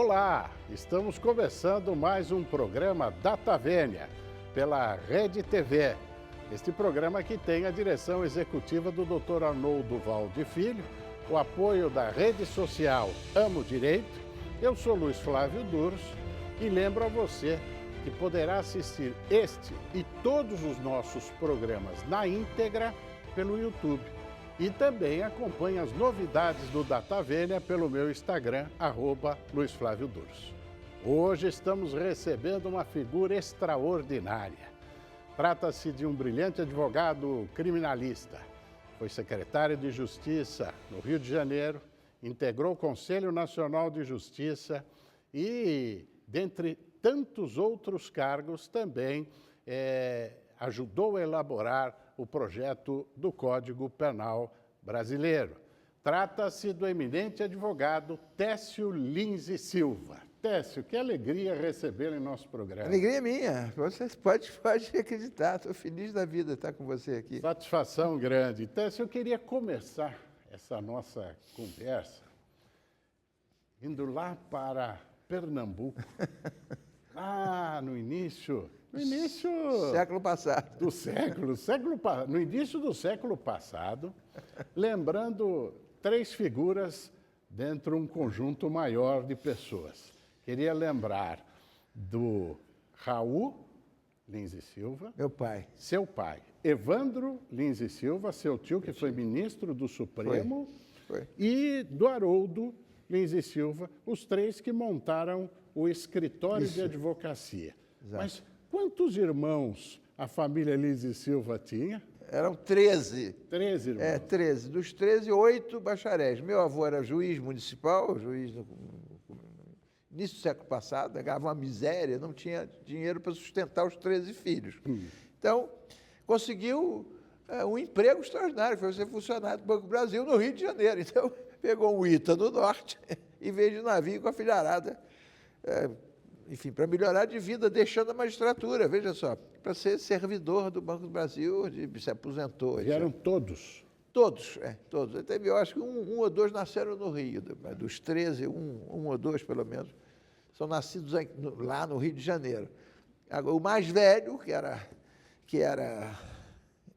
Olá, estamos começando mais um programa Data Vênia, pela Rede TV. Este programa que tem a direção executiva do Dr. Arnoldo Valde Filho, o apoio da rede social Amo Direito. Eu sou Luiz Flávio Durs e lembro a você que poderá assistir este e todos os nossos programas na íntegra pelo YouTube. E também acompanhe as novidades do Data Vênia pelo meu Instagram, @LuizFlávioDurs. Hoje estamos recebendo uma figura extraordinária. Trata-se de um brilhante advogado criminalista. Foi secretário de Justiça no Rio de Janeiro, integrou o Conselho Nacional de Justiça e, dentre tantos outros cargos, também ajudou a elaborar o projeto do Código Penal brasileiro. Trata-se do eminente advogado Técio Lins e Silva. Técio, que alegria recebê-lo em nosso programa. Alegria minha, você pode acreditar, estou feliz da vida estar com você aqui. Satisfação grande. Técio, eu queria começar essa nossa conversa indo lá para Pernambuco, no início século passado. No início do século passado, lembrando três figuras dentro de um conjunto maior de pessoas. Queria lembrar do Raul Lins e Silva. Meu pai. Seu pai. Evandro Lins e Silva, seu tio, que foi ministro do Supremo. Foi. E do Haroldo Lins e Silva, os três que montaram o escritório de advocacia. Exato. Mas quantos irmãos a família Lins e Silva tinha? Eram 13. 13 irmãos. 13. Dos 13, 8 bacharéis. Meu avô era juiz municipal, juiz no início do século passado, ganhava uma miséria, não tinha dinheiro para sustentar os 13 filhos. Então, conseguiu um emprego extraordinário, foi ser funcionário do Banco do Brasil no Rio de Janeiro. Então, pegou um ITA no norte e veio de navio com a filharada, enfim, para melhorar de vida, deixando a magistratura, veja só, para ser servidor do Banco do Brasil, se aposentou. Vieram todos? Todos, todos. Teve, eu acho que um ou dois nasceram no Rio, dos 13, um ou dois, pelo menos, são nascidos lá no Rio de Janeiro. O mais velho, que era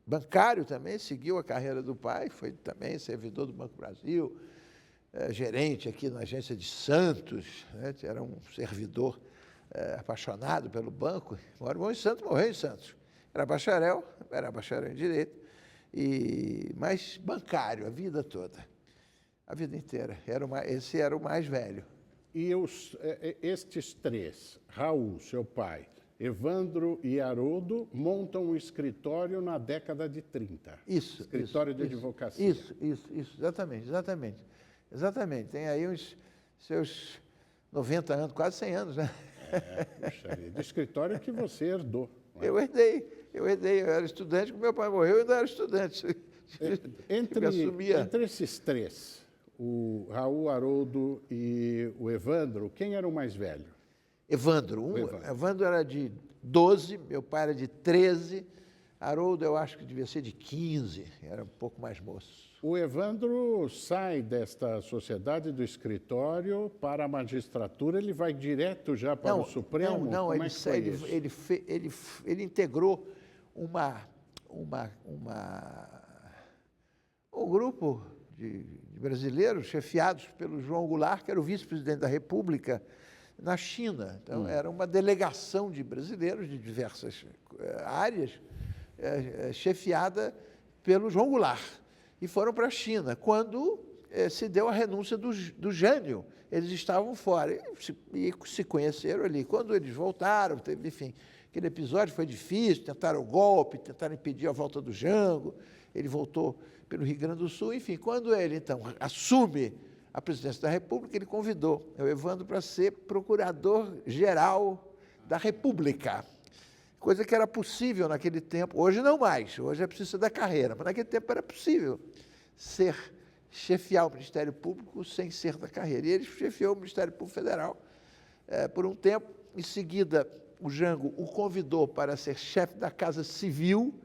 bancário também, seguiu a carreira do pai, foi também servidor do Banco do Brasil, gerente aqui na agência de Santos, era um servidor apaixonado pelo banco, morou em Santos, morreu em Santos. Era bacharel em Direito, mas bancário a vida toda, a vida inteira. Esse era o mais velho. E estes três, Raul, seu pai, Evandro e Haroldo, montam um escritório na década de 30. Isso. Escritório de advocacia. Isso, exatamente. Tem aí uns seus 90 anos, quase 100 anos, né? Puxa vida. Do escritório que você herdou. Eu herdei. Eu era estudante, quando meu pai morreu, eu ainda era estudante. Entre esses três, o Raul, Haroldo e o Evandro, quem era o mais velho? Evandro era de 12, meu pai era de 13, Haroldo eu acho que devia ser de 15, era um pouco mais moço. O Evandro sai desta sociedade do escritório para a magistratura, ele vai direto já para o Supremo? Não, ele integrou um grupo de brasileiros chefiados pelo João Goulart, que era o vice-presidente da República, na China. Então, era uma delegação de brasileiros de diversas áreas, chefiada pelo João Goulart. E foram para a China, quando se deu a renúncia do Jânio. Eles estavam fora e se conheceram ali. Quando eles voltaram, enfim, aquele episódio foi difícil, tentaram o golpe, tentaram impedir a volta do Jango, ele voltou pelo Rio Grande do Sul. Enfim, quando ele, então, assume a presidência da República, ele convidou o Evandro para ser procurador-geral da República, coisa que era possível naquele tempo. Hoje não mais, hoje é preciso da carreira, mas naquele tempo era possível chefiar o Ministério Público sem ser da carreira. E ele chefiou o Ministério Público Federal por um tempo. Em seguida, o Jango o convidou para ser chefe da Casa Civil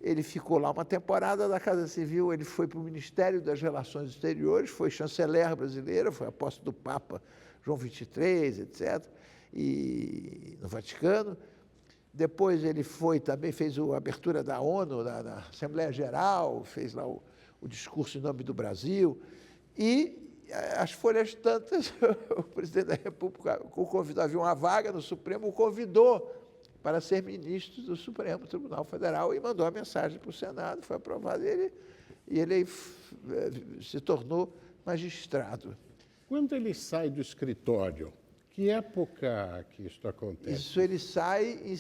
Ele ficou lá uma temporada da Casa Civil, ele foi para o Ministério das Relações Exteriores, foi chanceler brasileiro, foi apóstolo do Papa João XXIII, etc., e no Vaticano. Depois ele foi também, fez a abertura da ONU, da Assembleia Geral, fez lá o discurso em nome do Brasil. E as folhas tantas, o presidente da República o convidou, havia uma vaga no Supremo, o convidou para ser ministro do Supremo Tribunal Federal e mandou a mensagem para o Senado, foi aprovado e ele se tornou magistrado. Quando ele sai do escritório, que época que isso acontece? Isso ele sai em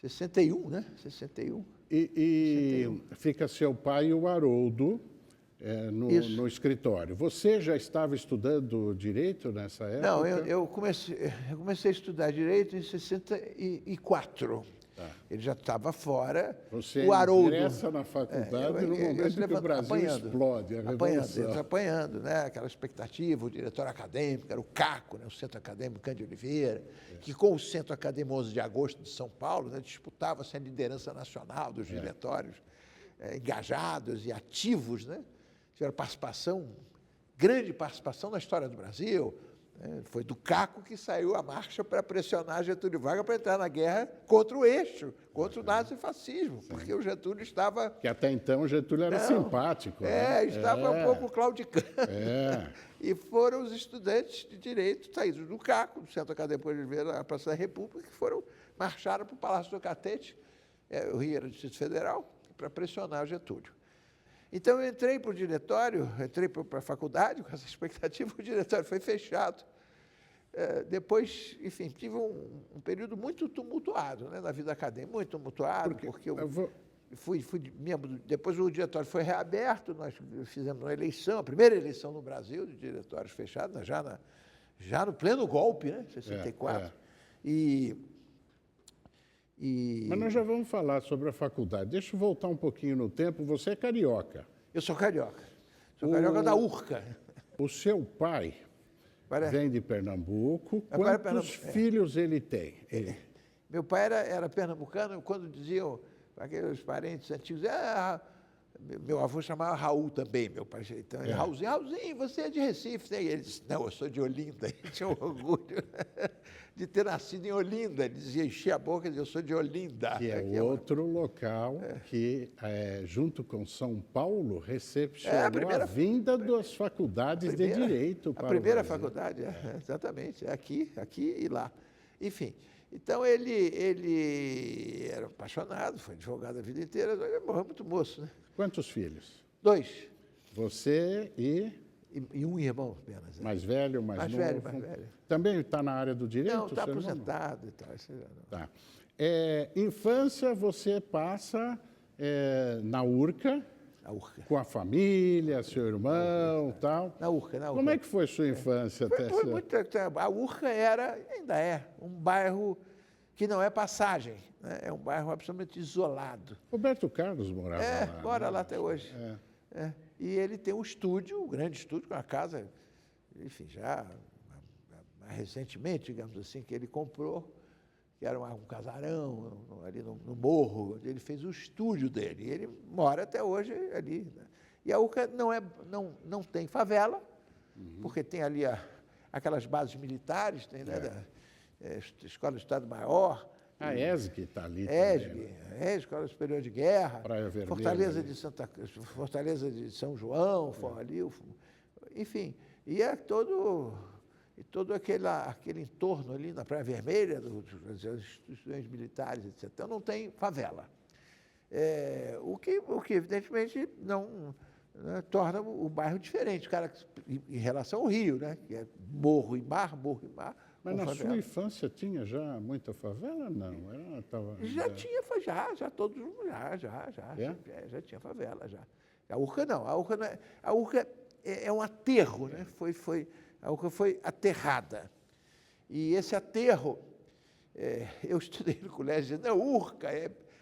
61, né? 61. E 61. Fica seu pai e o Haroldo no escritório. Você já estava estudando Direito nessa época? Não, eu comecei a estudar Direito em 64. Tá. Ele já estava fora. Você o Haroldo ingressa na faculdade no momento que o Brasil explode, a Revolução. Apanhando, né? Aquela expectativa, o diretor acadêmico, era o CACO, né? O Centro Acadêmico Cândido Oliveira, que com o Centro Acadêmico 11 de Agosto de São Paulo, né, disputava-se a liderança nacional dos diretórios engajados e ativos, né? Tiveram grande participação na história do Brasil. Foi do CACO que saiu a marcha para pressionar Getúlio Vargas para entrar na guerra contra o eixo, contra o nazifascismo, porque o Getúlio estava... Que até então o Getúlio era simpático. Estava um pouco claudicando. E foram os estudantes de Direito saídos do CACO, do Centro Acadêmico de Oliveira, na Praça da República, que marcharam para o Palácio do Catete, o Rio era o Distrito Federal, para pressionar o Getúlio. Então, eu entrei para o diretório, entrei para a faculdade com essa expectativa, o diretório foi fechado. Depois, enfim, tive um período muito tumultuado, né, na vida acadêmica, muito tumultuado, porque eu fui membro. Depois o diretório foi reaberto, nós fizemos uma eleição, a primeira eleição no Brasil de diretórios fechados, já no pleno golpe, né, 64. Mas nós já vamos falar sobre a faculdade. Deixa eu voltar um pouquinho no tempo. Você é carioca. Eu sou carioca. Sou carioca da Urca. O seu pai vem de Pernambuco. Quantos filhos ele tem? Meu pai era pernambucano. Quando diziam, aqueles parentes antigos, meu avô chamava Raul também, meu pai. Então, Raulzinho, você é de Recife, né? E ele disse, não, eu sou de Olinda. Ele tinha orgulho de ter nascido em Olinda. Ele dizia, enchia a boca e dizia, eu sou de Olinda. Que é outro local que, junto com São Paulo, recepcionou a vinda das faculdades de Direito para o Brasil. A primeira faculdade, exatamente, aqui e lá. Enfim, então ele era apaixonado, foi advogado a vida inteira, ele morreu muito moço, né? Quantos filhos? 2. Você e um irmão apenas. Mais velho, mais novo? Mais velho. Também está na área do Direito? Não, está aposentado e tal. Tá. Infância você passa na Urca, com a família, seu irmão e tal. Na Urca. Como é que foi sua infância? Foi muito, a Urca ainda é um bairro que não é passagem, né? É um bairro absolutamente isolado. Roberto Carlos morava lá. Mora lá até hoje. E ele tem um estúdio, um grande estúdio, com uma casa, enfim, já recentemente, digamos assim, que ele comprou, que era um casarão ali no morro, onde ele fez o estúdio dele. E ele mora até hoje ali, né? E a Urca não tem favela, porque tem ali aquelas bases militares, tem, né, Escola do Estado-Maior. A ESG está ali também. Escola Superior de Guerra. Praia Vermelha. Fortaleza de São João, ali, enfim. E todo aquele entorno ali na Praia Vermelha, das instituições militares, etc. Então, não tem favela. O que evidentemente, não torna o bairro diferente, em relação ao Rio, né? Que é morro e mar. Mas na sua infância tinha já muita favela? Não, já tinha, já tinha favela, já. A Urca não, a Urca é um aterro, né? A Urca foi aterrada. E esse aterro, eu estudei no colégio, dizendo, Urca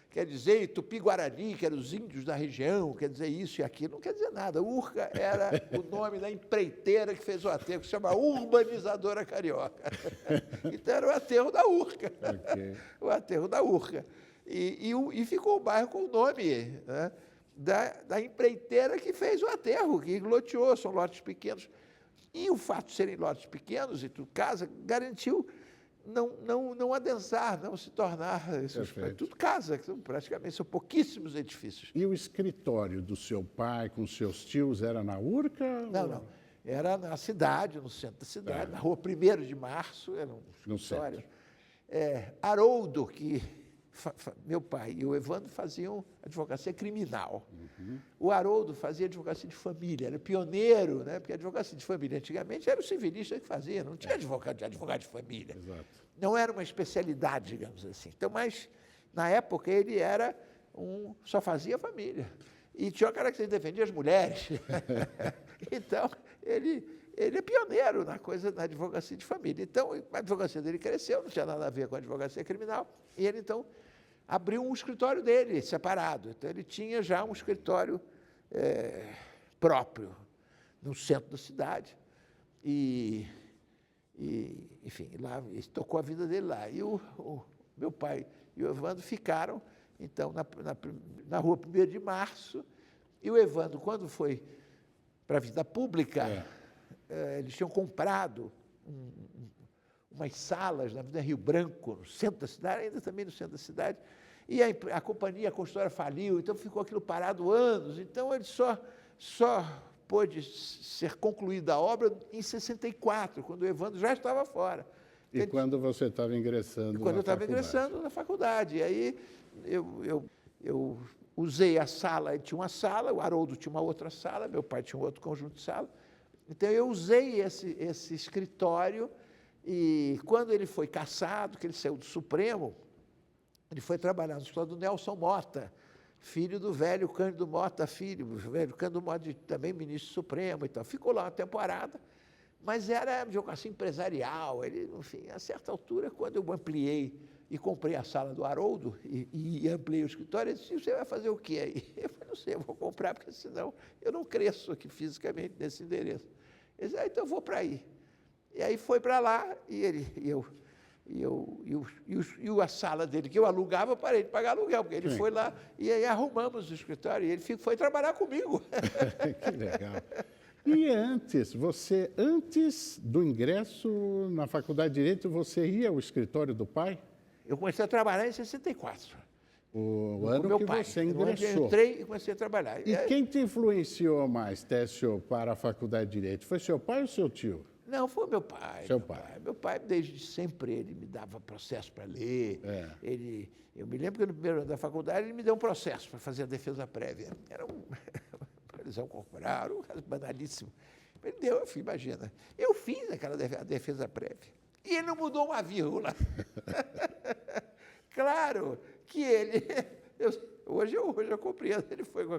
quer dizer Tupi-Guarani, que eram os índios da região, quer dizer isso e aquilo, não quer dizer nada. Urca era o nome da empreiteira que fez o aterro, que se chama Urbanizadora Carioca. Então era o aterro da Urca. O aterro da Urca. E ficou o bairro com o nome, né, da empreiteira que fez o aterro, que loteou, são lotes pequenos. E o fato de serem lotes pequenos e tudo, casa, garantiu não adensar, não se tornar... Tudo casa, praticamente são pouquíssimos edifícios. E o escritório do seu pai com seus tios era na Urca? Não. Era na cidade, no centro da cidade, na rua 1º de Março, era um escritório. Haroldo, que meu pai e o Evandro faziam advocacia criminal. O Haroldo fazia advocacia de família, era pioneiro, né? Porque a advocacia de família antigamente era o civilista que fazia, não tinha advogado de família. Exato. Não era uma especialidade, digamos assim. Então, mas, na época, ele era só fazia família. E tinha uma característica de defender as mulheres. Então, ele é pioneiro na advocacia de família. Então, a advocacia dele cresceu, não tinha nada a ver com a advocacia criminal, e ele, então, abriu um escritório dele, separado. Então, ele tinha já um escritório próprio, no centro da cidade. Enfim, lá, ele tocou a vida dele lá. E o meu pai e o Evandro ficaram, então, na rua 1º de Março, e o Evandro, quando foi para a vida pública, eles tinham comprado umas salas na Avenida Rio Branco, no centro da cidade, ainda também no centro da cidade, e a companhia, a construtora faliu, então ficou aquilo parado anos, então ele só pôde ser concluída a obra em 64, quando o Evandro já estava fora. E quando você estava ingressando quando eu estava ingressando na faculdade. E aí eu usei a sala, ele tinha uma sala, o Haroldo tinha uma outra sala, meu pai tinha um outro conjunto de sala. Então, eu usei esse escritório e, quando ele foi cassado, que ele saiu do Supremo, ele foi trabalhar no escritório do Nelson Mota, filho do velho Cândido Mota Filho, o velho Cândido Mota, também ministro supremo e tal. Ficou lá uma temporada, mas era advocacia empresarial. Ele, enfim, a certa altura, quando eu ampliei e comprei a sala do Haroldo e ampliei o escritório, ele disse: você vai fazer o quê aí? Eu falei: não sei, eu vou comprar, porque senão eu não cresço aqui fisicamente nesse endereço. Ele disse: então eu vou para aí. E aí foi para lá, a sala dele, que eu alugava, eu parei de pagar aluguel, porque ele foi lá, e aí arrumamos o escritório, e ele foi trabalhar comigo. Que legal. E antes do ingresso na Faculdade de Direito, você ia ao escritório do pai? Eu comecei a trabalhar em 64. O ano que você ingressou. Eu entrei e comecei a trabalhar. E quem te influenciou mais, Técio, para a Faculdade de Direito? Foi seu pai ou seu tio? Não, foi meu pai. Seu pai. Meu pai, desde sempre, ele me dava processo para ler. Eu me lembro que no primeiro ano da faculdade ele me deu um processo para fazer a defesa prévia. Era uma lesão corporal, um caso banalíssimo. Ele deu, imagina. Eu fiz aquela defesa prévia. E ele não mudou uma vírgula. Claro que ele... Hoje eu compreendo, ele foi com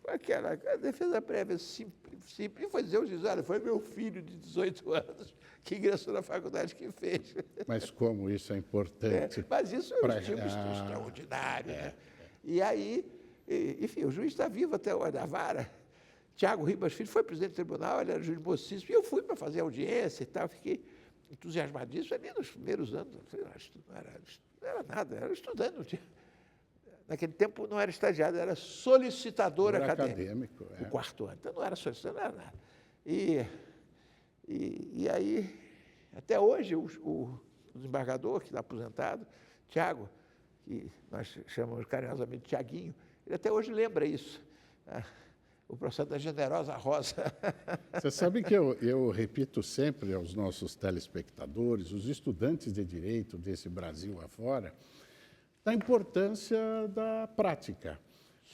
aquela defesa prévia simples. E foi dizer aos juízes: olha, foi meu filho de 18 anos que ingressou na faculdade que fez. Mas como isso é importante. Mas isso é um tipo extraordinário. Né? E aí, enfim, o juiz está vivo até o da vara. Tiago Ribas Filho foi presidente do tribunal, ele era juiz mocíssimo, e eu fui para fazer audiência e tal, fiquei entusiasmadíssimo ali nos primeiros anos. Não era nada, era estudante. Naquele tempo não era estagiário, era solicitador acadêmico. O 4º ano. Então não era solicitador, não era nada. E aí, até hoje, o desembargador, que está aposentado, Tiago, que nós chamamos carinhosamente de Tiaguinho, ele até hoje lembra isso. O processo da Generosa Rosa. Você sabe que eu repito sempre aos nossos telespectadores, os estudantes de direito desse Brasil afora, da importância da prática.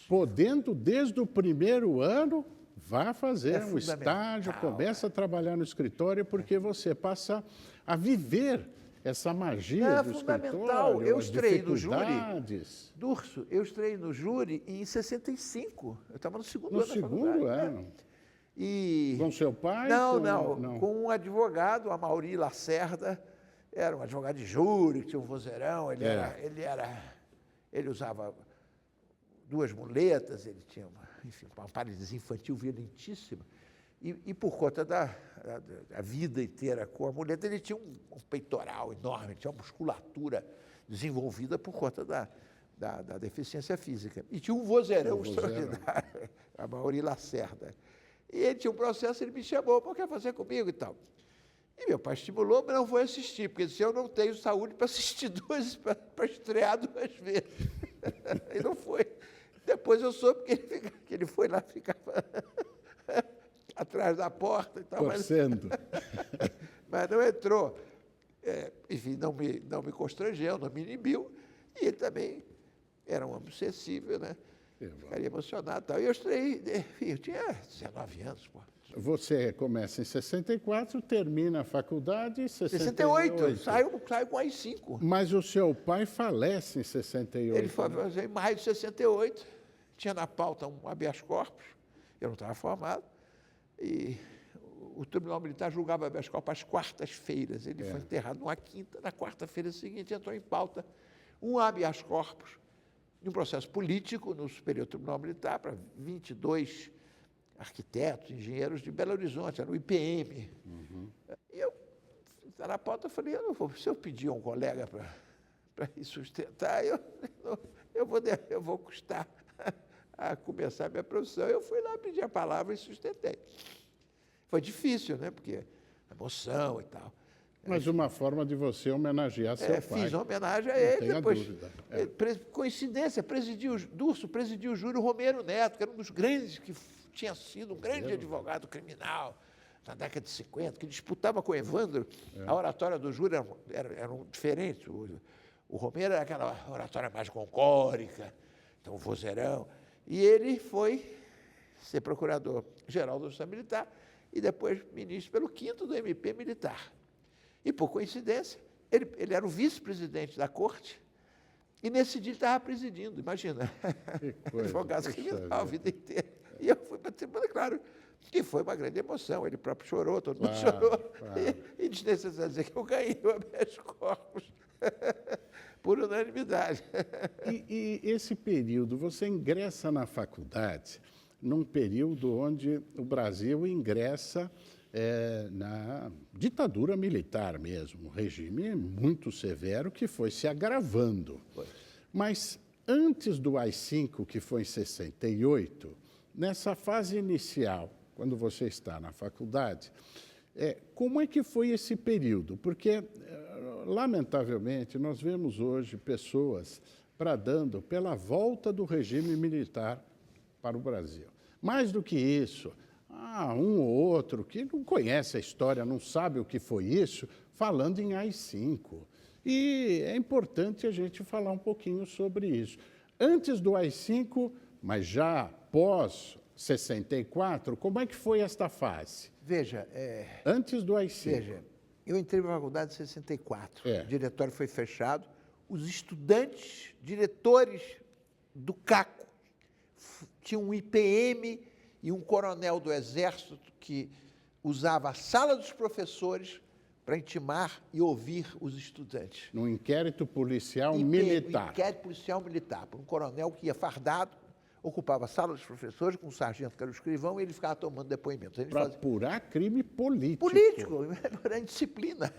Podendo, desde o primeiro ano, vá fazer um estágio, começa a trabalhar no escritório, porque você passa a viver essa magia do escritório, eu estreiei no júri. Durso, eu estreiei no júri em 65. Eu estava no segundo ano. No segundo ano? E... Com seu pai? Não. Com um advogado, a Mauri Lacerda. Era um advogado de júri, que tinha um vozeirão. Ele usava 2 muletas, ele tinha uma paralisia infantil violentíssima. E por conta da vida inteira com a muleta, ele tinha um peitoral enorme, tinha uma musculatura desenvolvida por conta da deficiência física. E tinha um vozeirão extraordinário, a Mauri Lacerda. E ele tinha um processo, ele me chamou, pô, quer fazer comigo e tal. E meu pai estimulou, mas não foi assistir, porque disse, eu não tenho saúde para assistir para estrear 2 vezes. E não foi. Depois eu soube que ele foi lá, ficava atrás da porta e tal. Torcendo. Mas não entrou. Enfim, não me constrangeu, não me inibiu. E ele também era um homem sensível, né? Ficaria emocionado e tal. E eu estreiei, enfim, eu tinha 19 anos, pô. Você começa em 64, termina a faculdade em 68, saio com AI-5. Mas o seu pai falece em 68. Ele faleceu em maio de 68. Tinha na pauta um habeas corpus, eu não estava formado, e o Tribunal Militar julgava habeas corpus às quartas-feiras. Ele foi enterrado numa quinta, na quarta-feira seguinte entrou em pauta um habeas corpus de um processo político no Superior Tribunal Militar para 22 arquitetos, engenheiros de Belo Horizonte, era o IPM. E eu, na pauta, eu falei, se eu pedir a um colega para ir sustentar, eu vou custar a começar a minha profissão. Eu fui lá pedir a palavra e sustentei. Foi difícil, né? Porque emoção e tal. Mas uma forma de você homenagear seu pai. Fiz uma homenagem a ele. Não depois, tenha dúvida. Coincidência, presidiu o júri Romero Neto, que era um dos grandes, que tinha sido um grande advogado criminal na década de 50, que disputava com o Evandro. A oratória do júri era diferente. O Romero era aquela oratória mais concórica, então o vozeirão. E ele foi ser procurador-geral da Justiça Militar e depois ministro pelo 5º do MP Militar. E, por coincidência, ele era o vice-presidente da corte e, nesse dia, ele estava presidindo, imagina. Advogado criminal a vida inteira. E eu fui para a tribuna, claro, que foi uma grande emoção. Ele próprio chorou, todo mundo chorou. Claro. E desnecessário dizer que eu ganhei o habeas corpus por unanimidade. E esse período, você ingressa na faculdade num período onde o Brasil ingressa na ditadura militar mesmo, um regime muito severo que foi se agravando. Mas antes do AI-5, que foi em 68, nessa fase inicial, quando você está na faculdade, como é que foi esse período? Porque, lamentavelmente, nós vemos hoje pessoas bradando pela volta do regime militar para o Brasil. Mais do que isso, um ou outro que não conhece a história, não sabe o que foi isso, falando em AI-5. E é importante a gente falar um pouquinho sobre isso. Antes do AI-5, mas já pós 64, como é que foi esta fase? Veja, antes do AI-5. Veja, eu entrei na faculdade em 64, o diretório foi fechado, os estudantes, diretores do CACO, tinham um IPM e um coronel do Exército que usava a sala dos professores para intimar e ouvir os estudantes. Num inquérito policial militar. Um inquérito policial militar, por um coronel que ia fardado, ocupava a sala dos professores com um sargento que era o escrivão e ele ficava tomando depoimento. Para apurar crime político. Político, por indisciplina.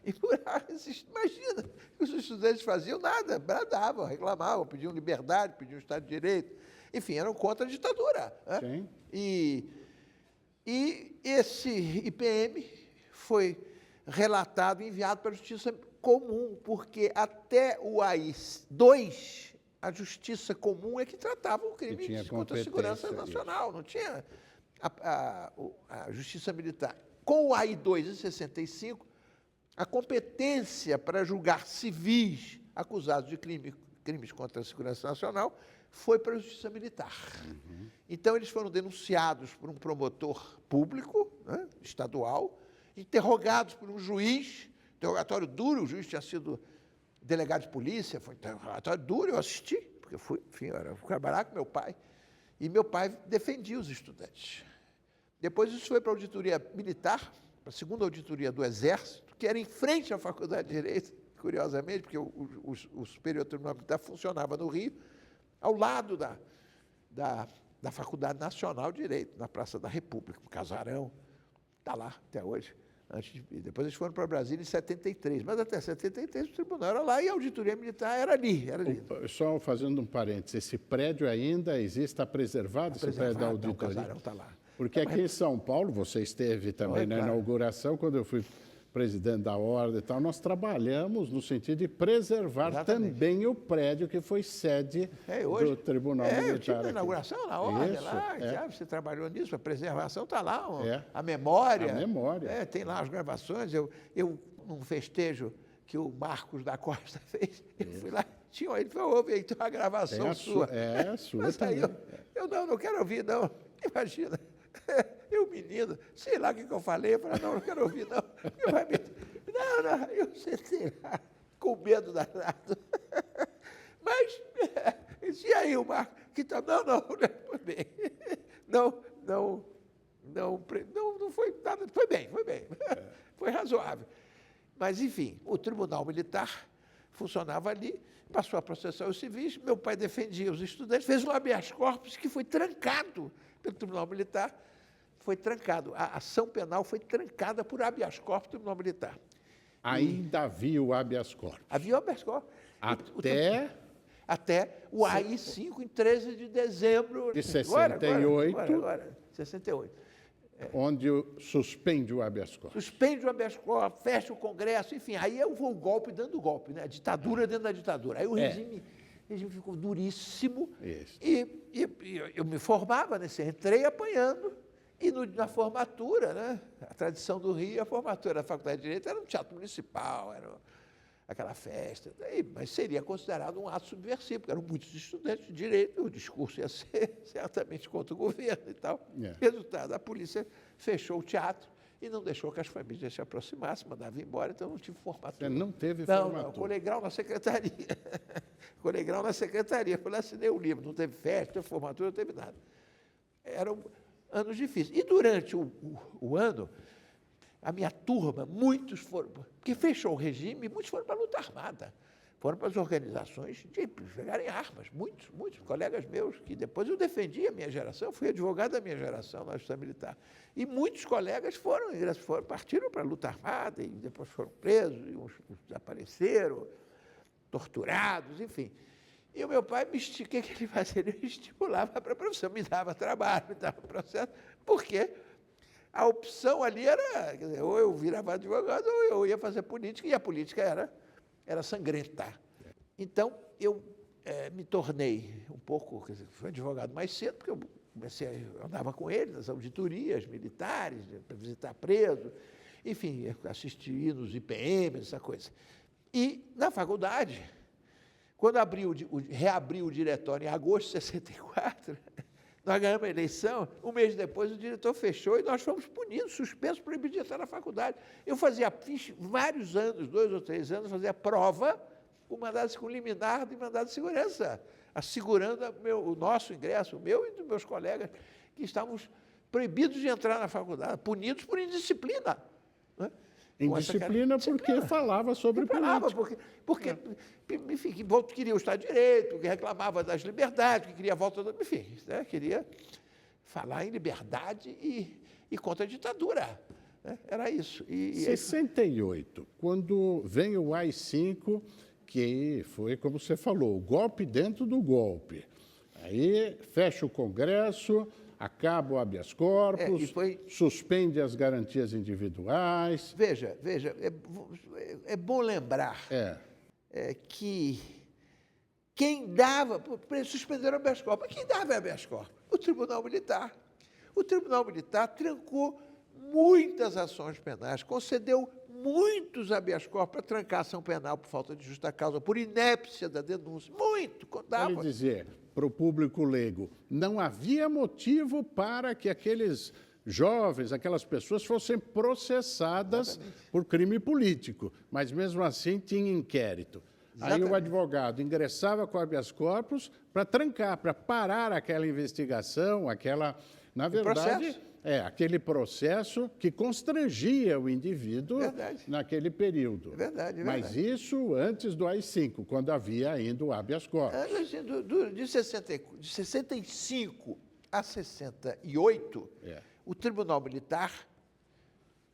Imagina, os estudantes faziam nada, bradavam, reclamavam, pediam liberdade, pediam Estado de Direito. Enfim, eram contra a ditadura. Né? Sim. E esse IPM foi relatado e enviado para a Justiça Comum, porque até o AI-2, a Justiça Comum é que tratava o crime contra a segurança nacional, não tinha a Justiça Militar. Com o AI-2, em 65, a competência para julgar civis acusados de crimes contra a segurança nacional foi para a Justiça Militar. Então, eles foram denunciados por um promotor público, né, estadual, interrogados por um juiz, interrogatório duro, o juiz tinha sido delegado de polícia, foi um interrogatório duro, eu assisti, porque fui trabalhar com meu pai, e meu pai defendia os estudantes. Depois isso foi para a auditoria militar, para a segunda auditoria do Exército, que era em frente à Faculdade de Direito, curiosamente, porque o Superior Tribunal Militar funcionava no Rio, ao lado da Faculdade Nacional de Direito, na Praça da República, um casarão, está lá até hoje, Depois eles foram para Brasília em 73, mas até 73 o tribunal era lá e a auditoria militar era ali. Só fazendo um parênteses, esse prédio ainda existe, está preservado, esse prédio da auditoria? O casarão está lá. Porque aqui em São Paulo, você esteve também na inauguração, quando eu fui presidente da Ordem e tal, nós trabalhamos no sentido de preservar também o prédio que foi sede do Tribunal Militar. Eu tive na inauguração, na Ordem, lá, você trabalhou nisso, a preservação está lá, a memória. A memória. Tem lá as gravações. Eu, num festejo que o Marcos da Costa fez, eu fui lá, ele falou, ouve aí, tem uma gravação sua. Sua mas também. Aí eu não quero ouvir, não. Imagina. Eu, menino, sei lá o que eu falei, eu falei, não quero ouvir, não. Não, eu sentei lá, com medo danado. Mas, e aí, o Marco, que tal? Não, foi bem. Não foi nada, foi bem. Foi razoável. Mas, enfim, o Tribunal Militar funcionava ali, passou a processar os civis, meu pai defendia os estudantes, fez um habeas corpus que foi trancado pelo Tribunal Militar. Foi trancado. A ação penal foi trancada por habeas corpus do Tribunal Militar. Ainda havia o habeas corpus. Havia o habeas corpus. Até o AI-5, em 13 de dezembro... De 68. Agora, 68. Onde suspende o habeas corpus. Suspende o habeas corpus, fecha o Congresso, enfim. Aí eu vou o golpe dentro do golpe, né? A ditadura dentro da ditadura. Aí o regime ficou duríssimo. Isso. E eu me formava, né? Entrei apanhando. E na formatura, né? A tradição do Rio, a formatura da Faculdade de Direito era no Teatro Municipal, era aquela festa. Mas seria considerado um ato subversivo, porque eram muitos estudantes de Direito, o discurso ia ser certamente contra o governo e tal. Resultado, a polícia fechou o teatro e não deixou que as famílias se aproximassem, mandava embora, então não tive formatura. Você não teve formatura? Não, colei grau na secretaria. Colei grau na secretaria, falei, assinei o livro, não teve festa, não teve formatura, não teve nada. Eram anos difíceis. E durante o ano, a minha turma, muitos foram, porque fechou o regime, muitos foram para a luta armada, foram para as organizações de pegarem armas, muitos colegas meus, que depois eu defendi a minha geração, fui advogado da minha geração na Justiça Militar. E muitos colegas partiram para a luta armada e depois foram presos, e uns desapareceram, torturados, enfim. E o meu pai, o que ele fazia? Ele me estimulava para a profissão, me dava trabalho, me dava processo, porque a opção ali era, quer dizer, ou eu virava advogado, ou eu ia fazer política, e a política era sangrenta. Então, eu me tornei um pouco, quer dizer, fui advogado mais cedo, porque eu andava com ele nas auditorias militares, para visitar preso, enfim, assistir nos IPMs, essa coisa. E, na faculdade, quando reabriu o diretório em agosto de 64, nós ganhamos a eleição, um mês depois o diretor fechou e nós fomos punidos, suspensos, proibidos de entrar na faculdade. Eu fiz vários anos, 2 ou 3 anos, fazia prova com liminar de mandado de segurança, assegurando o nosso ingresso, o meu e dos meus colegas, que estávamos proibidos de entrar na faculdade, punidos por indisciplina. Né? Indisciplina porque falava sobre política. Porque enfim, que queria o Estado de Direito, que reclamava das liberdades, que queria a volta do... Enfim, né, queria falar em liberdade e contra a ditadura. Né? Era isso. Em 68, quando vem o AI-5, que foi, como você falou, o golpe dentro do golpe. Aí fecha o Congresso, acaba o habeas corpus, suspende as garantias individuais. Veja, é bom lembrar que quem dava, suspenderam o habeas corpus, quem dava habeas corpus? O Tribunal Militar. O Tribunal Militar trancou muitas ações penais, concedeu muitos habeas corpus para trancar a ação penal por falta de justa causa, por inépcia da denúncia, muito. Vale dizer, para o público leigo, não havia motivo para que aqueles jovens, aquelas pessoas fossem processadas por crime político, mas mesmo assim tinha inquérito. Aí o advogado ingressava com habeas corpus para trancar, para parar aquela investigação, na verdade, aquele processo que constrangia o indivíduo naquele período. É verdade. Mas isso antes do AI-5, quando havia ainda o habeas corpus. De 65 a 68, o Tribunal Militar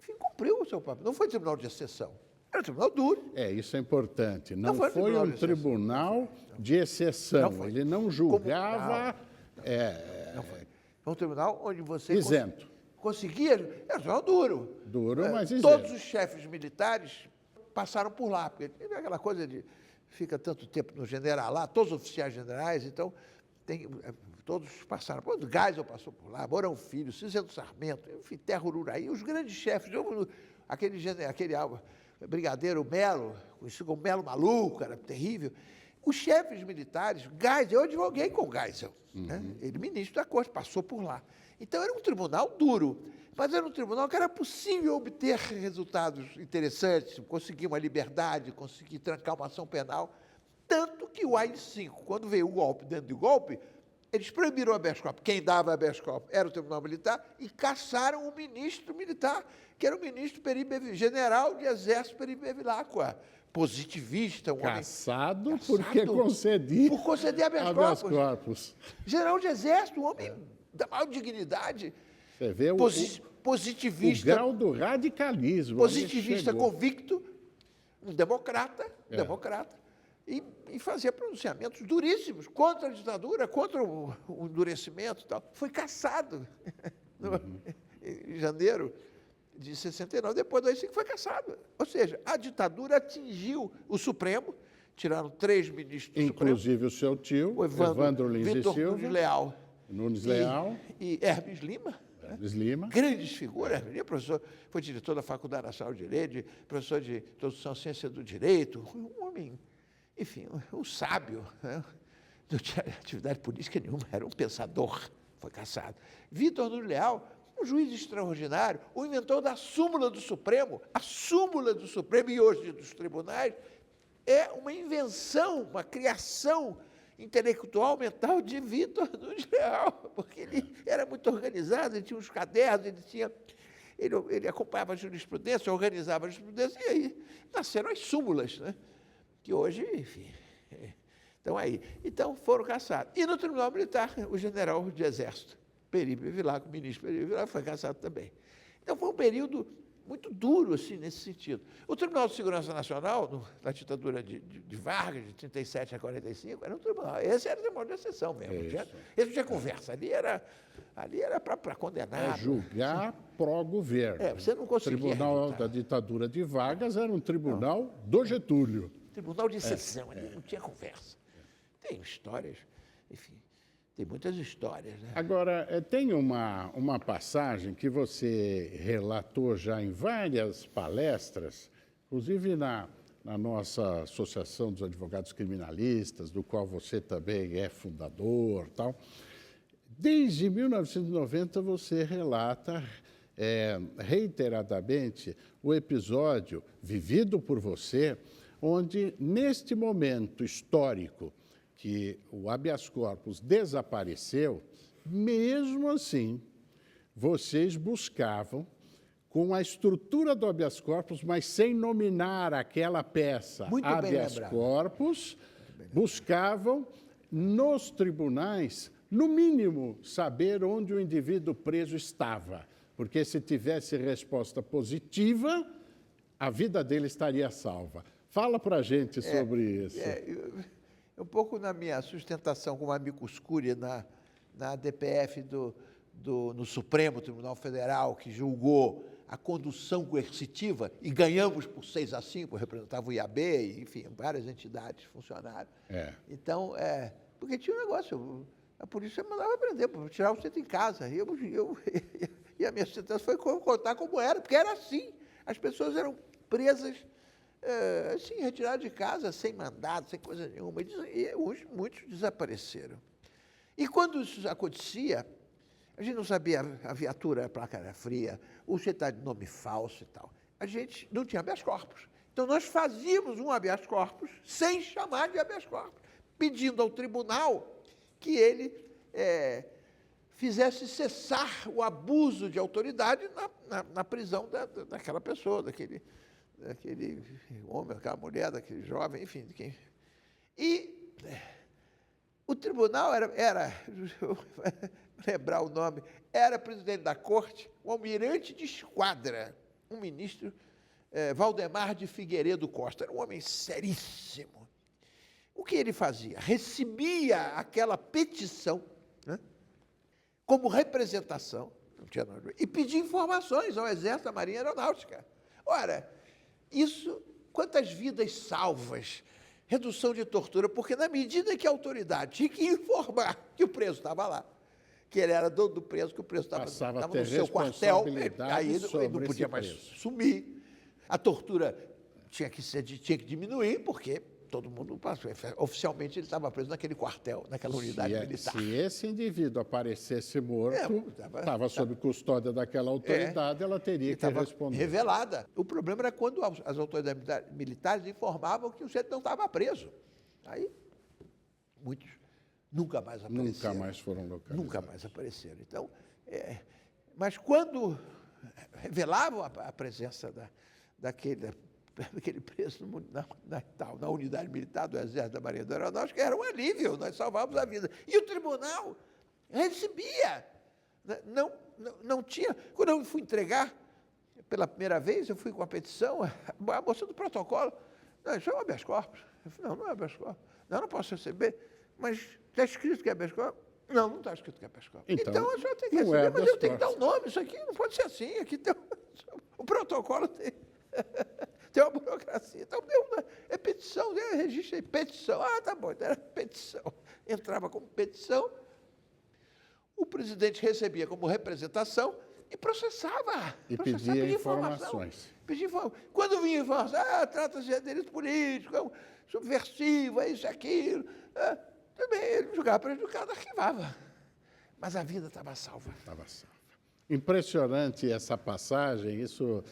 enfim, cumpriu o seu papel. Não foi tribunal de exceção, era um tribunal duro. Isso é importante. Não foi foi um tribunal de exceção. Ele não julgava... Não foi. Foi um tribunal onde você isento. Conseguia... Era um tribunal duro. Duro, mas isento. Todos os chefes militares passaram por lá, porque teve aquela coisa de... Fica tanto tempo no general lá, todos os oficiais generais, então... todos passaram. O Geisel passou por lá, Mourão Filho, Cinzento Sarmento, enfim, Terra Ururaí, os grandes chefes, aquele brigadeiro Melo, conhecido como Melo Maluco, era terrível. Os chefes militares, Geisel, eu advoguei com o Geisel, né? Ele ministro da corte, passou por lá. Então era um tribunal duro, mas era um tribunal que era possível obter resultados interessantes, conseguir uma liberdade, conseguir trancar uma ação penal. Tanto que o AI-5, quando veio o golpe dentro do golpe, eles proibiram o habeas corpus. Quem dava habeas corpus era o Tribunal Militar e caçaram o ministro militar, que era o ministro general de Exército Peri Bevilacqua, positivista, caçado porque concedia por conceder habeas corpus. General de Exército, um homem da maior dignidade. Você vê positivista. O grau do radicalismo. Positivista convicto, um democrata. E fazia pronunciamentos duríssimos contra a ditadura, contra o endurecimento e tal. Foi cassado em janeiro de 69, depois do AI-5 foi cassado. Ou seja, a ditadura atingiu o Supremo, tiraram 3 ministros do Supremo. Inclusive o seu tio, o Evandro Lins e Silva. Nunes Leal. E Hermes Lima. Grandes figuras. Hermes Lima, professor, foi diretor da Faculdade Nacional de Direito, professor de Introdução à Ciência do Direito, um homem... Enfim, um sábio, né? Não tinha atividade política nenhuma, era um pensador, foi cassado. Vitor Nunes Leal, um juiz extraordinário, o inventor da súmula do Supremo. A súmula do Supremo e hoje dos tribunais é uma invenção, uma criação intelectual, mental de Vitor Nunes Leal, porque ele era muito organizado, ele tinha uns cadernos, ele acompanhava a jurisprudência, organizava a jurisprudência, e aí nasceram as súmulas, né? Que hoje, enfim, estão aí. Então, foram caçados. E no Tribunal Militar, o general de Exército, Peri Bevilacqua, o ministro Peri Bevilacqua, foi caçado também. Então, foi um período muito duro, assim, nesse sentido. O Tribunal de Segurança Nacional, na ditadura de Vargas, de 37 a 45, era um tribunal. Esse era o tribunal de exceção mesmo. Esse não tinha conversa. Ali era para condenar. Julgar pró-governo. Você não conseguia. O Tribunal da ditadura de Vargas era um tribunal do Getúlio. Tribunal de exceção, ali não tinha conversa. Tem histórias, enfim, tem muitas histórias. Né? Agora, tem uma passagem que você relatou já em várias palestras, inclusive na nossa Associação dos Advogados Criminalistas, do qual você também é fundador, tal. Desde 1990 você relata reiteradamente o episódio vivido por você, onde, neste momento histórico que o habeas corpus desapareceu, mesmo assim, vocês buscavam, com a estrutura do habeas corpus, mas sem nominar aquela peça habeas corpus, buscavam, nos tribunais, no mínimo, saber onde o indivíduo preso estava, porque se tivesse resposta positiva, a vida dele estaria salva. Fala para a gente sobre isso. Um pouco na minha sustentação como amicus curiae na DPF no Supremo Tribunal Federal, que julgou a condução coercitiva, e ganhamos por 6-5, representava o IAB, e, enfim, várias entidades funcionaram. Então, porque tinha um negócio, a polícia mandava prender, para tirar o centro em casa. E a minha sustentação foi contar como era, porque era assim. As pessoas eram presas, assim, retiradas de casa, sem mandado, sem coisa nenhuma. E muitos desapareceram. E quando isso acontecia, a gente não sabia, a viatura, a placa era fria, o sujeito estava de nome falso e tal. A gente não tinha habeas corpus. Então, nós fazíamos um habeas corpus sem chamar de habeas corpus, pedindo ao tribunal que ele fizesse cessar o abuso de autoridade na prisão daquela pessoa, daquele homem, daquela mulher, daquele jovem, enfim, de quem. E o tribunal era lembrar o nome, era presidente da corte, o almirante de esquadra, um ministro, Valdemar de Figueiredo Costa, era um homem seríssimo. O que ele fazia? Recebia aquela petição, né, como representação, não tinha nada, e pedia informações ao Exército, à Marinha e à Aeronáutica. Ora, isso, quantas vidas salvas, redução de tortura, porque na medida que a autoridade tinha que informar que o preso estava lá, que ele era dono do preso, que o preso estava no seu quartel, aí ele não podia mais sumir. A tortura tinha que diminuir, porque todo mundo passou. Oficialmente ele estava preso naquele quartel, naquela unidade militar. Se esse indivíduo aparecesse morto, estava sob custódia daquela autoridade, ela teria que responder. Revelada. O problema era quando as autoridades militares informavam que o sujeito não estava preso. Aí, muitos nunca mais apareceram. Nunca mais foram localizados. Nunca mais apareceram. Então, mas quando revelavam a presença daquele preso na unidade militar do Exército, da Marinha e da Aeronáutica, era um alívio, nós salvávamos a vida. E o tribunal recebia. Não tinha. Quando eu fui entregar, pela primeira vez, eu fui com a petição, a moça do protocolo, não, isso é um habeas corpus. Eu falei, não é habeas corpus. Não receber. Mas está escrito que é habeas corpus? Não está escrito que é habeas corpus. Então a senhora tem que receber, mas eu tenho que dar um nome. Isso aqui não pode ser assim. Aqui tem o protocolo tem uma burocracia. Então, é petição, registro aí, petição. Ah, tá bom, então era petição. Entrava como petição, o presidente recebia como representação e processava. E pedia informações. Quando vinha informação, trata-se de delito político, é um subversivo, é isso, aquilo. Também ele julgava prejudicado, arquivava. Mas a vida estava salva. Estava salva. Impressionante essa passagem, isso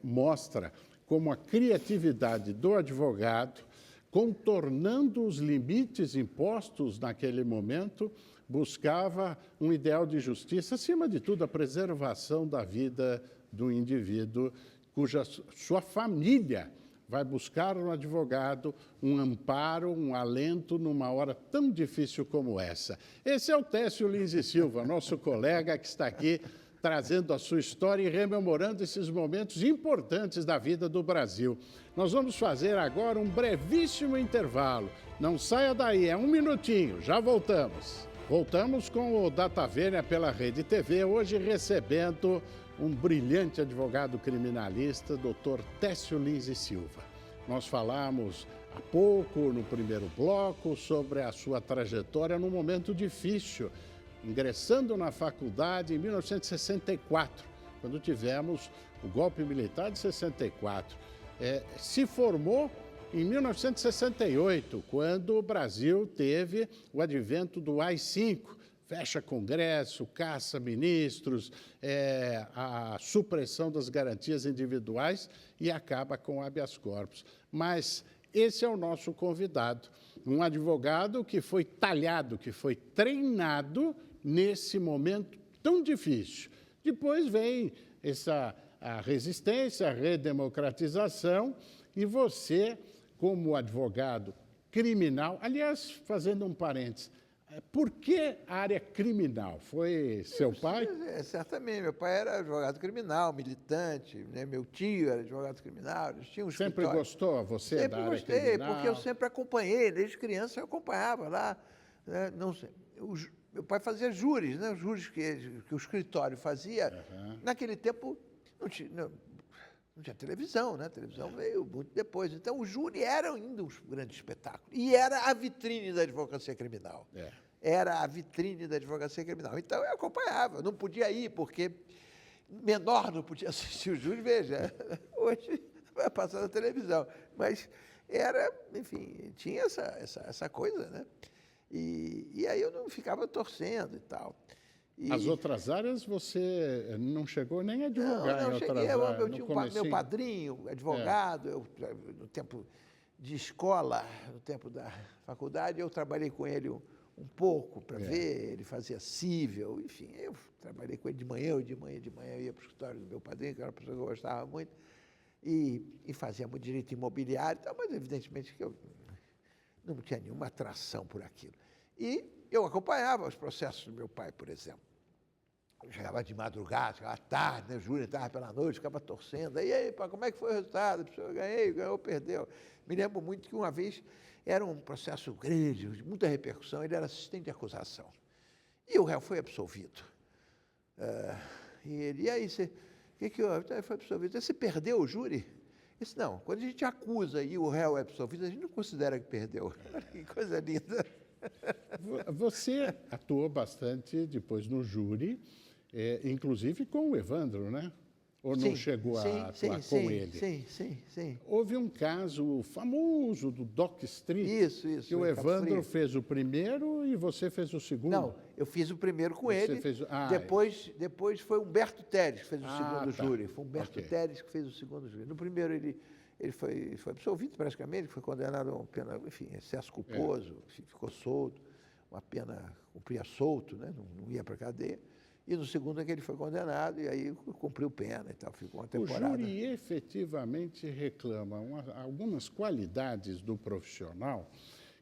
mostra como a criatividade do advogado, contornando os limites impostos naquele momento, buscava um ideal de justiça, acima de tudo, a preservação da vida do indivíduo, cuja sua família vai buscar no advogado um amparo, um alento numa hora tão difícil como essa. Esse é o Técio Lins e Silva, nosso colega que está aqui trazendo a sua história e rememorando esses momentos importantes da vida do Brasil. Nós vamos fazer agora um brevíssimo intervalo. Não saia daí, é um minutinho, já voltamos. Voltamos com o Data Vênia pela Rede TV, hoje recebendo um brilhante advogado criminalista, Dr. Técio Lins e Silva. Nós falamos há pouco, no primeiro bloco, sobre a sua trajetória num momento difícil, ingressando na faculdade em 1964, quando tivemos o golpe militar de 64. Se formou em 1968, quando o Brasil teve o advento do AI-5, fecha Congresso, caça ministros, a supressão das garantias individuais e acaba com o habeas corpus. Mas esse é o nosso convidado, um advogado que foi talhado, que foi treinado nesse momento tão difícil. Depois vem a resistência, a redemocratização, e você, como advogado criminal, aliás, fazendo um parênteses, por que a área criminal? Foi seu pai? Certamente, meu pai era advogado criminal, militante, né? Meu tio era advogado criminal, eles tinham um Sempre escritório. Gostou você sempre da área gostei, criminal? Porque eu sempre acompanhei, desde criança eu acompanhava lá, né? Não sei, meu pai fazia júris, né? Os júris que o escritório fazia. Naquele tempo não tinha televisão, né? A televisão veio muito depois. Então, o júri era ainda um grande espetáculo. E era a vitrine da advocacia criminal. Era a vitrine da advocacia criminal. Então, eu acompanhava. Não podia ir, porque menor não podia assistir o júri. Veja, hoje vai passar na televisão. Mas era, enfim, tinha essa coisa, né? E aí eu não ficava torcendo e tal. As outras áreas você não chegou nem a advogar em outras áreas? Eu tinha meu padrinho, advogado, no tempo de escola, no tempo da faculdade, eu trabalhei com ele um pouco para ver, ele fazia cível, enfim, eu trabalhei com ele de manhã eu ia para o escritório do meu padrinho, que era uma pessoa que eu gostava muito, e fazia muito direito imobiliário, mas evidentemente que eu não tinha nenhuma atração por aquilo. E eu acompanhava os processos do meu pai, por exemplo. chegava de madrugada, chegava tarde, né? O júri entrava pela noite, ficava torcendo. E aí, pá, como é que foi o resultado? Eu ganhei, ganhou, perdeu. Me lembro muito que uma vez era um processo grande, de muita repercussão, ele era assistente de acusação. E o réu foi absolvido. E aí, o que houve? Então, ele foi absolvido. Você perdeu o júri? Eu disse, não, quando a gente acusa e o réu é absolvido, a gente não considera que perdeu. Que coisa linda. Você atuou bastante depois no júri, inclusive com o Evandro, né? Ou não chegou a atuar com ele? Sim. Houve um caso famoso do Dock Street. Isso. Que o Evandro fez o primeiro e você fez o segundo. Não, eu fiz o primeiro com Você ele. fez... Depois foi Humberto Teres que fez o segundo tá. júri. Foi Humberto Teres que fez o segundo júri. No primeiro ele foi absolvido praticamente, foi condenado a uma pena, enfim, excesso culposo, ficou solto, uma pena, cumpria solto, né? Não ia para a cadeia. E no segundo é que ele foi condenado e aí cumpriu pena e tal, ficou uma temporada. O júri efetivamente reclama algumas qualidades do profissional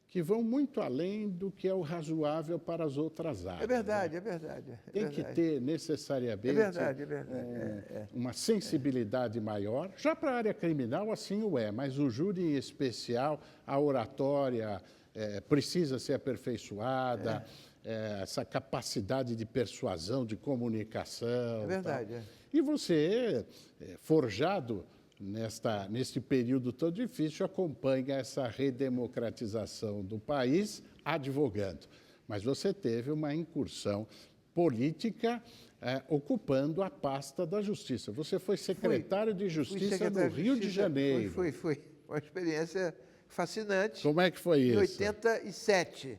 que vão muito além do que é o razoável para as outras áreas. É verdade, né? é verdade. Tem que ter necessariamente uma sensibilidade maior. Já para a área criminal, assim o é, mas o júri em especial, a oratória precisa ser aperfeiçoada, essa capacidade de persuasão, de comunicação. É verdade. E você, forjado neste período tão difícil, acompanha essa redemocratização do país advogando. Mas você teve uma incursão política ocupando a pasta da Justiça. Você foi secretário de Justiça no Rio de Janeiro. Foi. Uma experiência fascinante. Como é que foi isso? Em 87.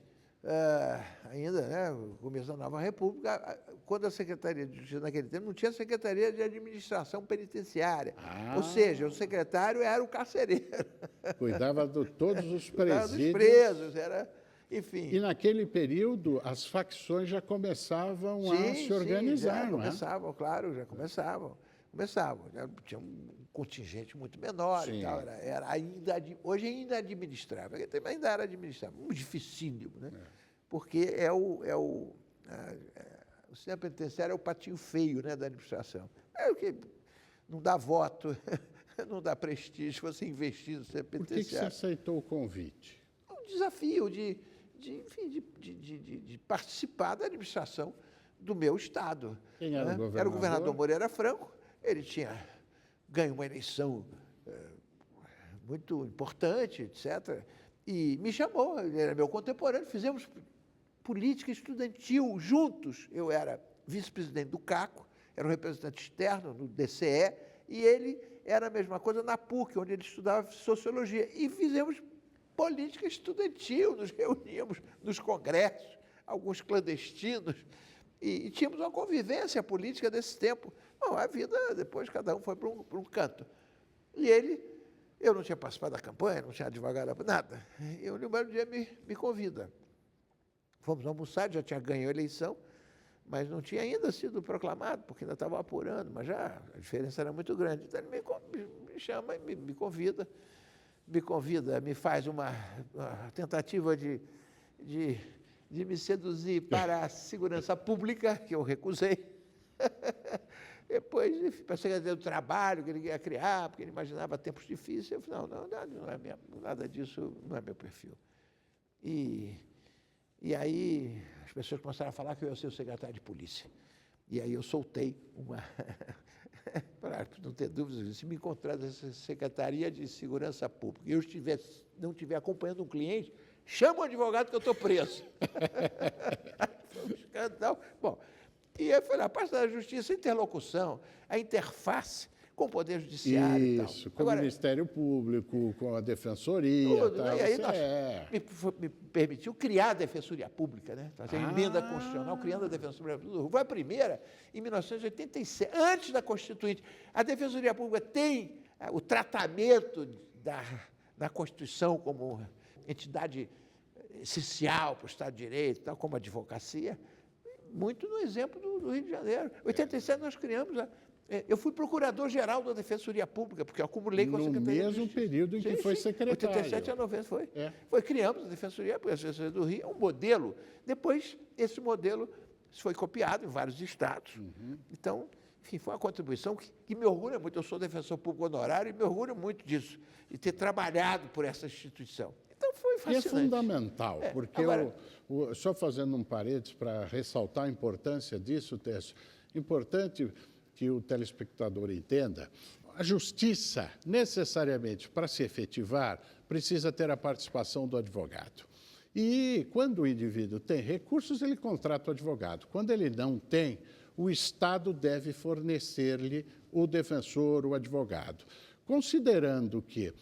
Ainda, né, o começo da Nova República, quando a Secretaria de Justiça naquele tempo não tinha Secretaria de Administração Penitenciária. Ou seja, o secretário era o carcereiro. Cuidava de todos os presídios. Dos presos, enfim. E naquele período as facções já começavam a se organizar, não é? Começavam, claro, já começavam. Já tinha um contingente muito menor e tal. Hoje ainda é administrável, ainda era administrável, muito dificílimo, né? Porque o sistema penitenciário é o patinho feio, né, da administração. É o que não dá voto, não dá prestígio você investir no sistema penitenciário. Por que você aceitou o convite? Um desafio de participar da administração do meu estado. Quem era o governador? Era o governador Moreira Franco. Ele tinha ganho uma eleição muito importante, etc. E me chamou, ele era meu contemporâneo, fizemos política estudantil juntos. Eu era vice-presidente do CACO, era o representante externo no DCE, e ele era a mesma coisa na PUC, onde ele estudava sociologia. E fizemos política estudantil, nos reuníamos nos congressos, alguns clandestinos, e tínhamos uma convivência política desse tempo. Bom, a vida, depois cada um foi para um canto. E eu não tinha participado da campanha, não tinha advogado, nada. E o primeiro dia me convida. Fomos almoçar, já tinha ganho a eleição, mas não tinha ainda sido proclamado, porque ainda estava apurando, mas já a diferença era muito grande. Então ele me chama e me convida, me faz uma tentativa de me seduzir para a segurança pública, que eu recusei. Depois, para a Secretaria do Trabalho, que ele ia criar, porque ele imaginava tempos difíceis. Eu falei, nada disso não é meu perfil. E aí as pessoas começaram a falar que eu ia ser o secretário de polícia. E aí eu soltei para não ter dúvidas, se me encontrar nessa Secretaria de Segurança Pública e eu não estiver acompanhando um cliente, chama o advogado que eu estou preso. Foi um escândalo. Bom, e eu falei, a parte da Justiça, a interlocução, a interface com o Poder Judiciário e tal. Isso, com o Ministério Público, com a Defensoria. Tudo, tal, e aí me permitiu criar a Defensoria Pública, né? Fazer a emenda constitucional, criando a Defensoria Pública. Foi a primeira, em 1987, antes da Constituinte. A Defensoria Pública tem o tratamento da Constituição como entidade essencial para o Estado de Direito, tal como a advocacia, muito no exemplo do Rio de Janeiro. Em 87 nós criamos eu fui procurador-geral da Defensoria Pública, porque eu acumulei com a Secretaria no mesmo período em que foi secretário. 87 a 90 foi. Criamos a Defensoria do Rio, um modelo. Depois, esse modelo isso foi copiado em vários estados. Então, enfim, foi uma contribuição que me orgulha muito. Eu sou defensor público honorário e me orgulho muito disso, de ter trabalhado por essa instituição. Então, foi E é fascinante. fundamental, porque, agora, só fazendo um parênteses para ressaltar a importância disso, Técio, importante que o telespectador entenda, a justiça, necessariamente, para se efetivar, precisa ter a participação do advogado. E quando o indivíduo tem recursos, ele contrata o advogado. Quando ele não tem, o Estado deve fornecer-lhe o defensor, o advogado. Considerando que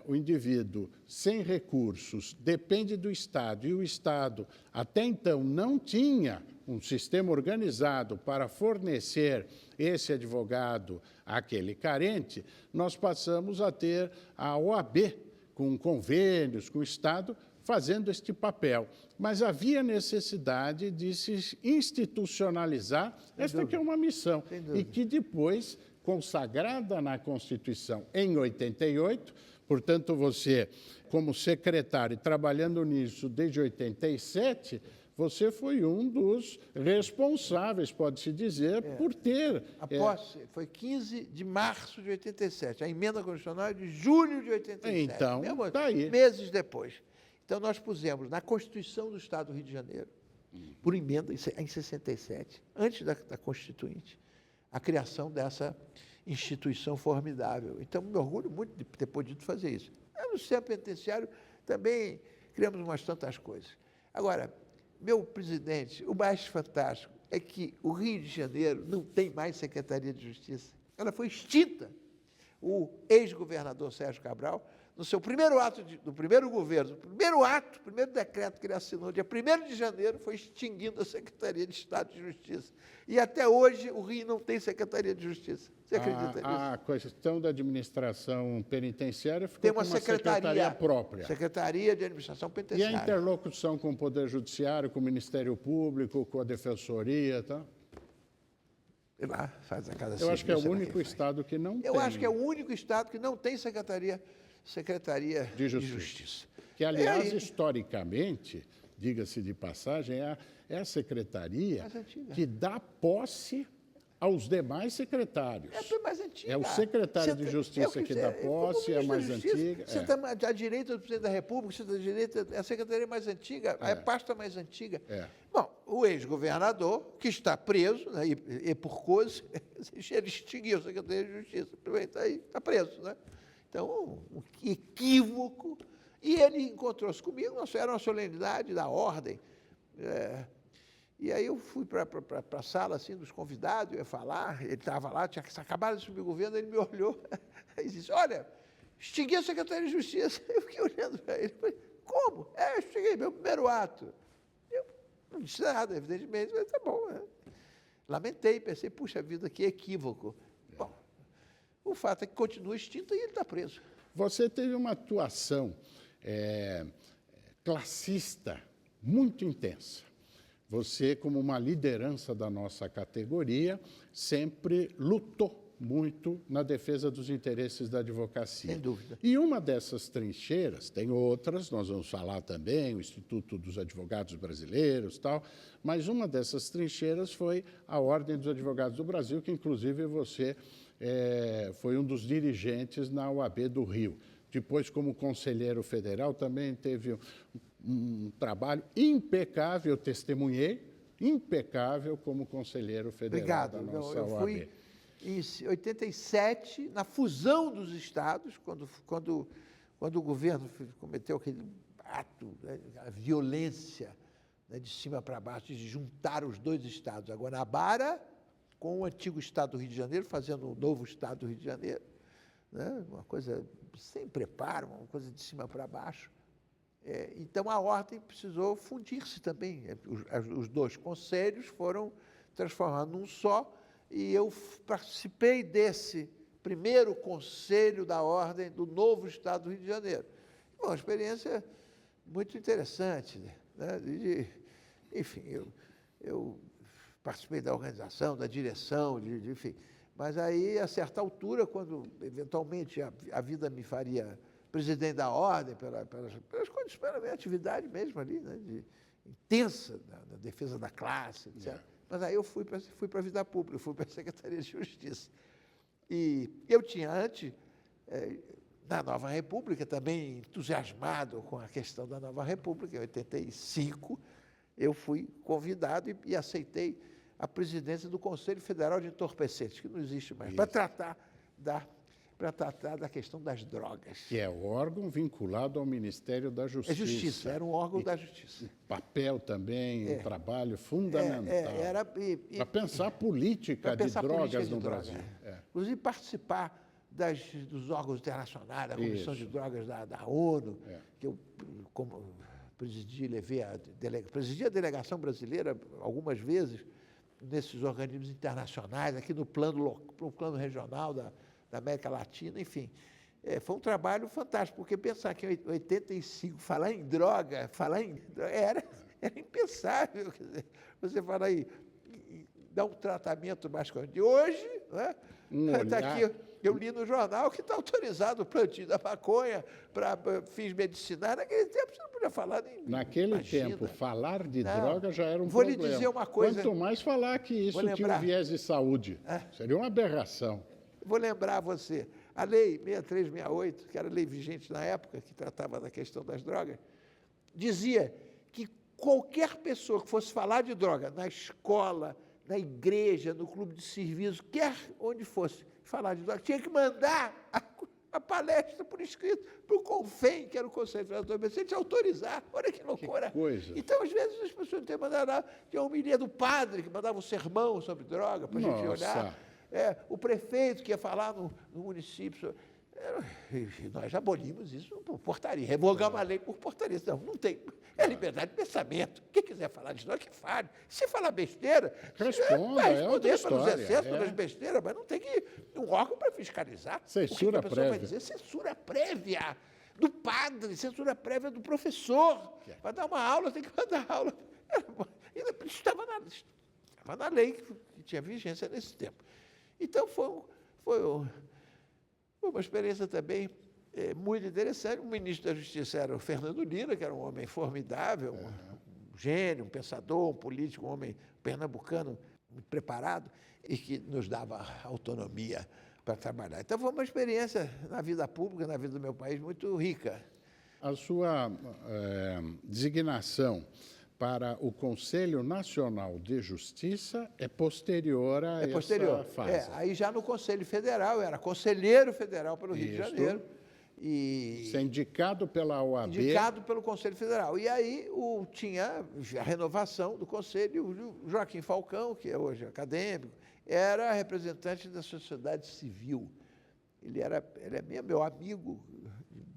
o indivíduo sem recursos depende do Estado e o Estado até então não tinha um sistema organizado para fornecer esse advogado àquele carente, nós passamos a ter a OAB com convênios com o Estado fazendo este papel. Mas havia necessidade de se institucionalizar esta que é uma missão e que depois, consagrada na Constituição em 88, portanto, você, como secretário, trabalhando nisso desde 87, você foi um dos responsáveis, pode-se dizer, por ter... A posse foi 15 de março de 87, a emenda constitucional é de julho de 87. Então, está aí. Meses depois. Então, nós pusemos na Constituição do Estado do Rio de Janeiro, por emenda, em 67, antes da Constituinte, a criação dessa instituição formidável. Então, me orgulho muito de ter podido fazer isso. No sistema penitenciário também criamos umas tantas coisas. Agora, meu presidente, o mais fantástico é que o Rio de Janeiro não tem mais Secretaria de Justiça. Ela foi extinta. O ex-governador Sérgio Cabral, no seu primeiro ato do primeiro governo, o primeiro decreto que ele assinou, dia 1º de janeiro, foi extinguindo a Secretaria de Estado de Justiça. E até hoje o Rio não tem Secretaria de Justiça. Você acredita nisso? A questão da administração penitenciária ficou Tem com uma secretaria própria. Secretaria de Administração E Penitenciária. a interlocução com o Poder Judiciário, com o Ministério Público, com a Defensoria, tá? Lá, faz a cada Eu acho que é o serviço, único estado que não tem. Eu acho que é o único estado que não tem Secretaria de Justiça. Que, aliás, historicamente, diga-se de passagem, é a secretaria que dá posse aos demais secretários. É mais antiga. É o secretário de Justiça que dá posse, é a mais antiga. Você está à direita do presidente da República, você está à direita, é a secretaria mais antiga, é a pasta mais antiga. Bom, o ex-governador, que está preso, né, e por coisa, ele extinguiu a Secretaria de Justiça, está preso, né? Então, um equívoco. E ele encontrou-se comigo, era uma solenidade da ordem. E aí eu fui para a sala assim, dos convidados, eu ia falar, ele estava lá, tinha acabado de subir o governo, ele me olhou e disse, olha, extingui a Secretaria de Justiça. Eu fiquei olhando para ele, falei, como? Extinguei meu primeiro ato. Eu não disse nada, evidentemente, mas tá bom. Né? Lamentei, pensei, puxa vida, que equívoco. Bom, o fato é que continua extinto e ele está preso. Você teve uma atuação classista muito intensa. Você, como uma liderança da nossa categoria, sempre lutou muito na defesa dos interesses da advocacia. Sem dúvida. E uma dessas trincheiras, tem outras, nós vamos falar também, o Instituto dos Advogados Brasileiros e tal, mas uma dessas trincheiras foi a Ordem dos Advogados do Brasil, que inclusive você foi um dos dirigentes na OAB do Rio. Depois, como conselheiro federal, também teve um trabalho impecável, eu testemunhei, impecável como conselheiro federal da nossa OAB. Eu fui em 87, na fusão dos estados, quando o governo cometeu aquele ato, né, a violência, né, de cima para baixo, de juntar os dois estados, a Guanabara com o antigo estado do Rio de Janeiro, fazendo o novo estado do Rio de Janeiro, né, uma coisa sem preparo, uma coisa de cima para baixo. Então, a ordem precisou fundir-se também. Os dois conselhos foram transformados num só, e eu participei desse primeiro conselho da ordem do novo estado do Rio de Janeiro. Uma experiência muito interessante, né? Enfim, eu participei da organização, da direção, enfim. Mas aí, a certa altura, quando eventualmente a vida me faria presidente da ordem, pelas condições, pela minha atividade mesmo ali, né, intensa na defesa da classe, etc. Mas aí eu fui para a vida pública, eu fui para a Secretaria de Justiça. E eu tinha antes, na Nova República, também entusiasmado com a questão da Nova República, em 85, eu fui convidado e aceitei a presidência do Conselho Federal de Entorpecentes, que não existe mais, para tratar da questão das drogas. Que é o órgão vinculado ao Ministério da Justiça. É Justiça, era um órgão da Justiça. Papel também, um trabalho fundamental. Para pensar a política de drogas no Brasil. Inclusive participar dos órgãos internacionais, da Comissão de Drogas da ONU, que eu presidi a delegação brasileira algumas vezes nesses organismos internacionais, aqui no plano regional da América Latina, enfim. Foi um trabalho fantástico, porque pensar que em 85, falar em droga era impensável. Quer dizer, você fala aí, dar um tratamento mais de hoje, né? Está aqui, eu li no jornal que está autorizado o plantio da maconha para fins medicinais. Naquele tempo você não podia falar nem. Naquele tempo, falar de droga já era um problema. Vou lhe dizer uma coisa. Quanto mais falar que isso tinha um viés de saúde. Seria uma aberração. Vou lembrar a você, a lei 6368, que era a lei vigente na época, que tratava da questão das drogas, dizia que qualquer pessoa que fosse falar de droga na escola, na igreja, no clube de serviço, quer onde fosse falar de droga, tinha que mandar a palestra por escrito para o CONFEM, que era o Conselho Federal de Entorpecentes, autorizar. Olha que loucura. Que coisa. Então, às vezes, as pessoas têm mandado lá, tinha uma homilia do padre, que mandava um sermão sobre droga, para a gente olhar. O prefeito que ia falar no município. Nós abolimos isso por portaria, revogamos a lei por portaria. Não tem. É liberdade de pensamento. Quem quiser falar de droga, que fale. Se falar besteira, vai responder pelos excessos, pelas besteiras, mas não tem um órgão para fiscalizar. Censura o que a pessoa prévia. vai dizer? Censura prévia do padre, censura prévia do professor. Para dar uma aula, tem que mandar aula. Estava na lei que tinha vigência nesse tempo. Então, foi uma experiência também muito interessante. O ministro da Justiça era o Fernando Lira, que era um homem formidável, um gênio, um pensador, um político, um homem pernambucano preparado e que nos dava autonomia para trabalhar. Então, foi uma experiência na vida pública, na vida do meu país, muito rica. A sua designação para o Conselho Nacional de Justiça é posterior a essa fase. Aí já no Conselho Federal, eu era conselheiro federal pelo Rio de Janeiro. Você é indicado pela OAB. Indicado pelo Conselho Federal. E aí tinha a renovação do Conselho, o Joaquim Falcão, que é hoje acadêmico, era representante da sociedade civil. Ele é meu amigo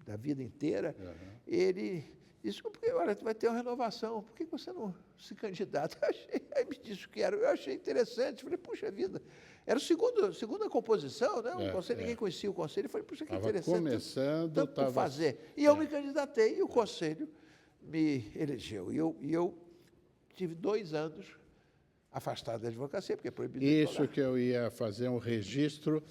da vida inteira. Ele disse, porque olha, vai ter uma renovação, por que você não se candidata? Aí me disse que era, eu achei interessante, falei, puxa vida, era a segunda composição, né? O conselho, ninguém conhecia o conselho, eu falei, puxa, que interessante. Começando, tanto por fazer. E eu me candidatei e o conselho me elegeu. E eu tive 2 anos afastado da advocacia, porque é proibido Isso que eu ia fazer um registro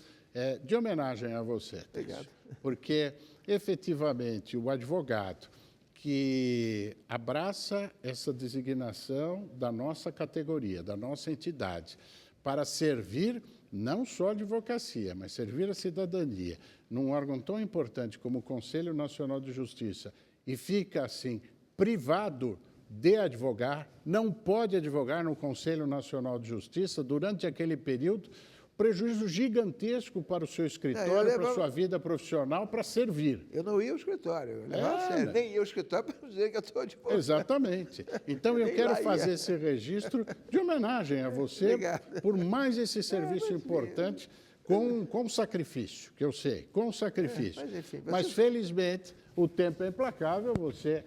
de homenagem a você. Obrigado. Porque, efetivamente, o advogado que abraça essa designação da nossa categoria, da nossa entidade, para servir não só a advocacia, mas servir a cidadania num órgão tão importante como o Conselho Nacional de Justiça e fica, assim, privado de advogar, não pode advogar no Conselho Nacional de Justiça durante aquele período, prejuízo gigantesco para o seu escritório, para a sua vida profissional, para servir. Eu não ia ao escritório, eu levava a sério. Nem ia ao escritório para dizer que eu estou advogado. Exatamente. Então, eu quero fazer esse registro de homenagem a você por mais esse serviço importante com sacrifício, que eu sei, com sacrifício. Mas, enfim, mas, felizmente, o tempo é implacável, você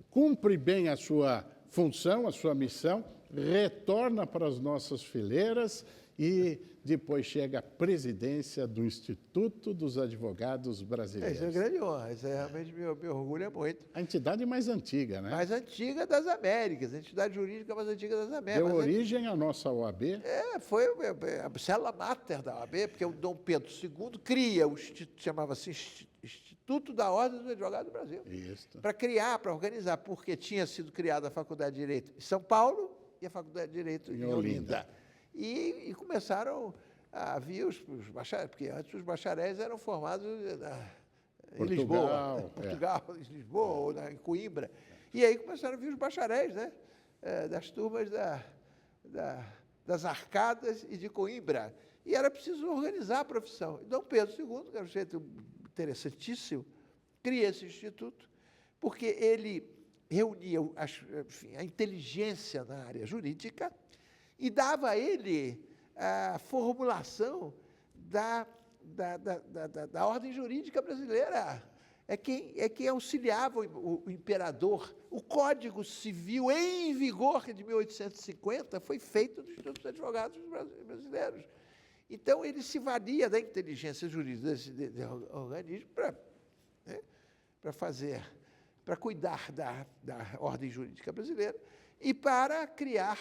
cumpre bem a sua função, a sua missão, retorna para as nossas fileiras e depois chega à presidência do Instituto dos Advogados Brasileiros. Isso é grande honra, isso realmente me orgulha muito. A entidade mais antiga, né? Mais antiga das Américas, a entidade jurídica mais antiga das Américas. Deu origem à nossa OAB. Foi a célula máter da OAB, porque o Dom Pedro II cria o chamava-se Instituto da Ordem dos Advogados do Brasil. Isso. Para organizar, porque tinha sido criada a Faculdade de Direito em São Paulo e a Faculdade de Direito em Olinda. E começaram a vir os bacharéis, porque antes os bacharéis eram formados em Lisboa, em Lisboa ou em Coimbra. E aí começaram a vir os bacharéis, né? Das turmas das Arcadas e de Coimbra. E era preciso organizar a profissão. E Dom Pedro II, que era um jeito interessantíssimo, cria esse instituto, porque ele reunia a inteligência na área jurídica e dava a ele a formulação da ordem jurídica brasileira. É quem auxiliava o imperador. O Código Civil em vigor de 1850 foi feito do Instituto dos Advogados Brasileiros. Então, ele se valia da inteligência jurídica desse organismo para cuidar da ordem jurídica brasileira e para criar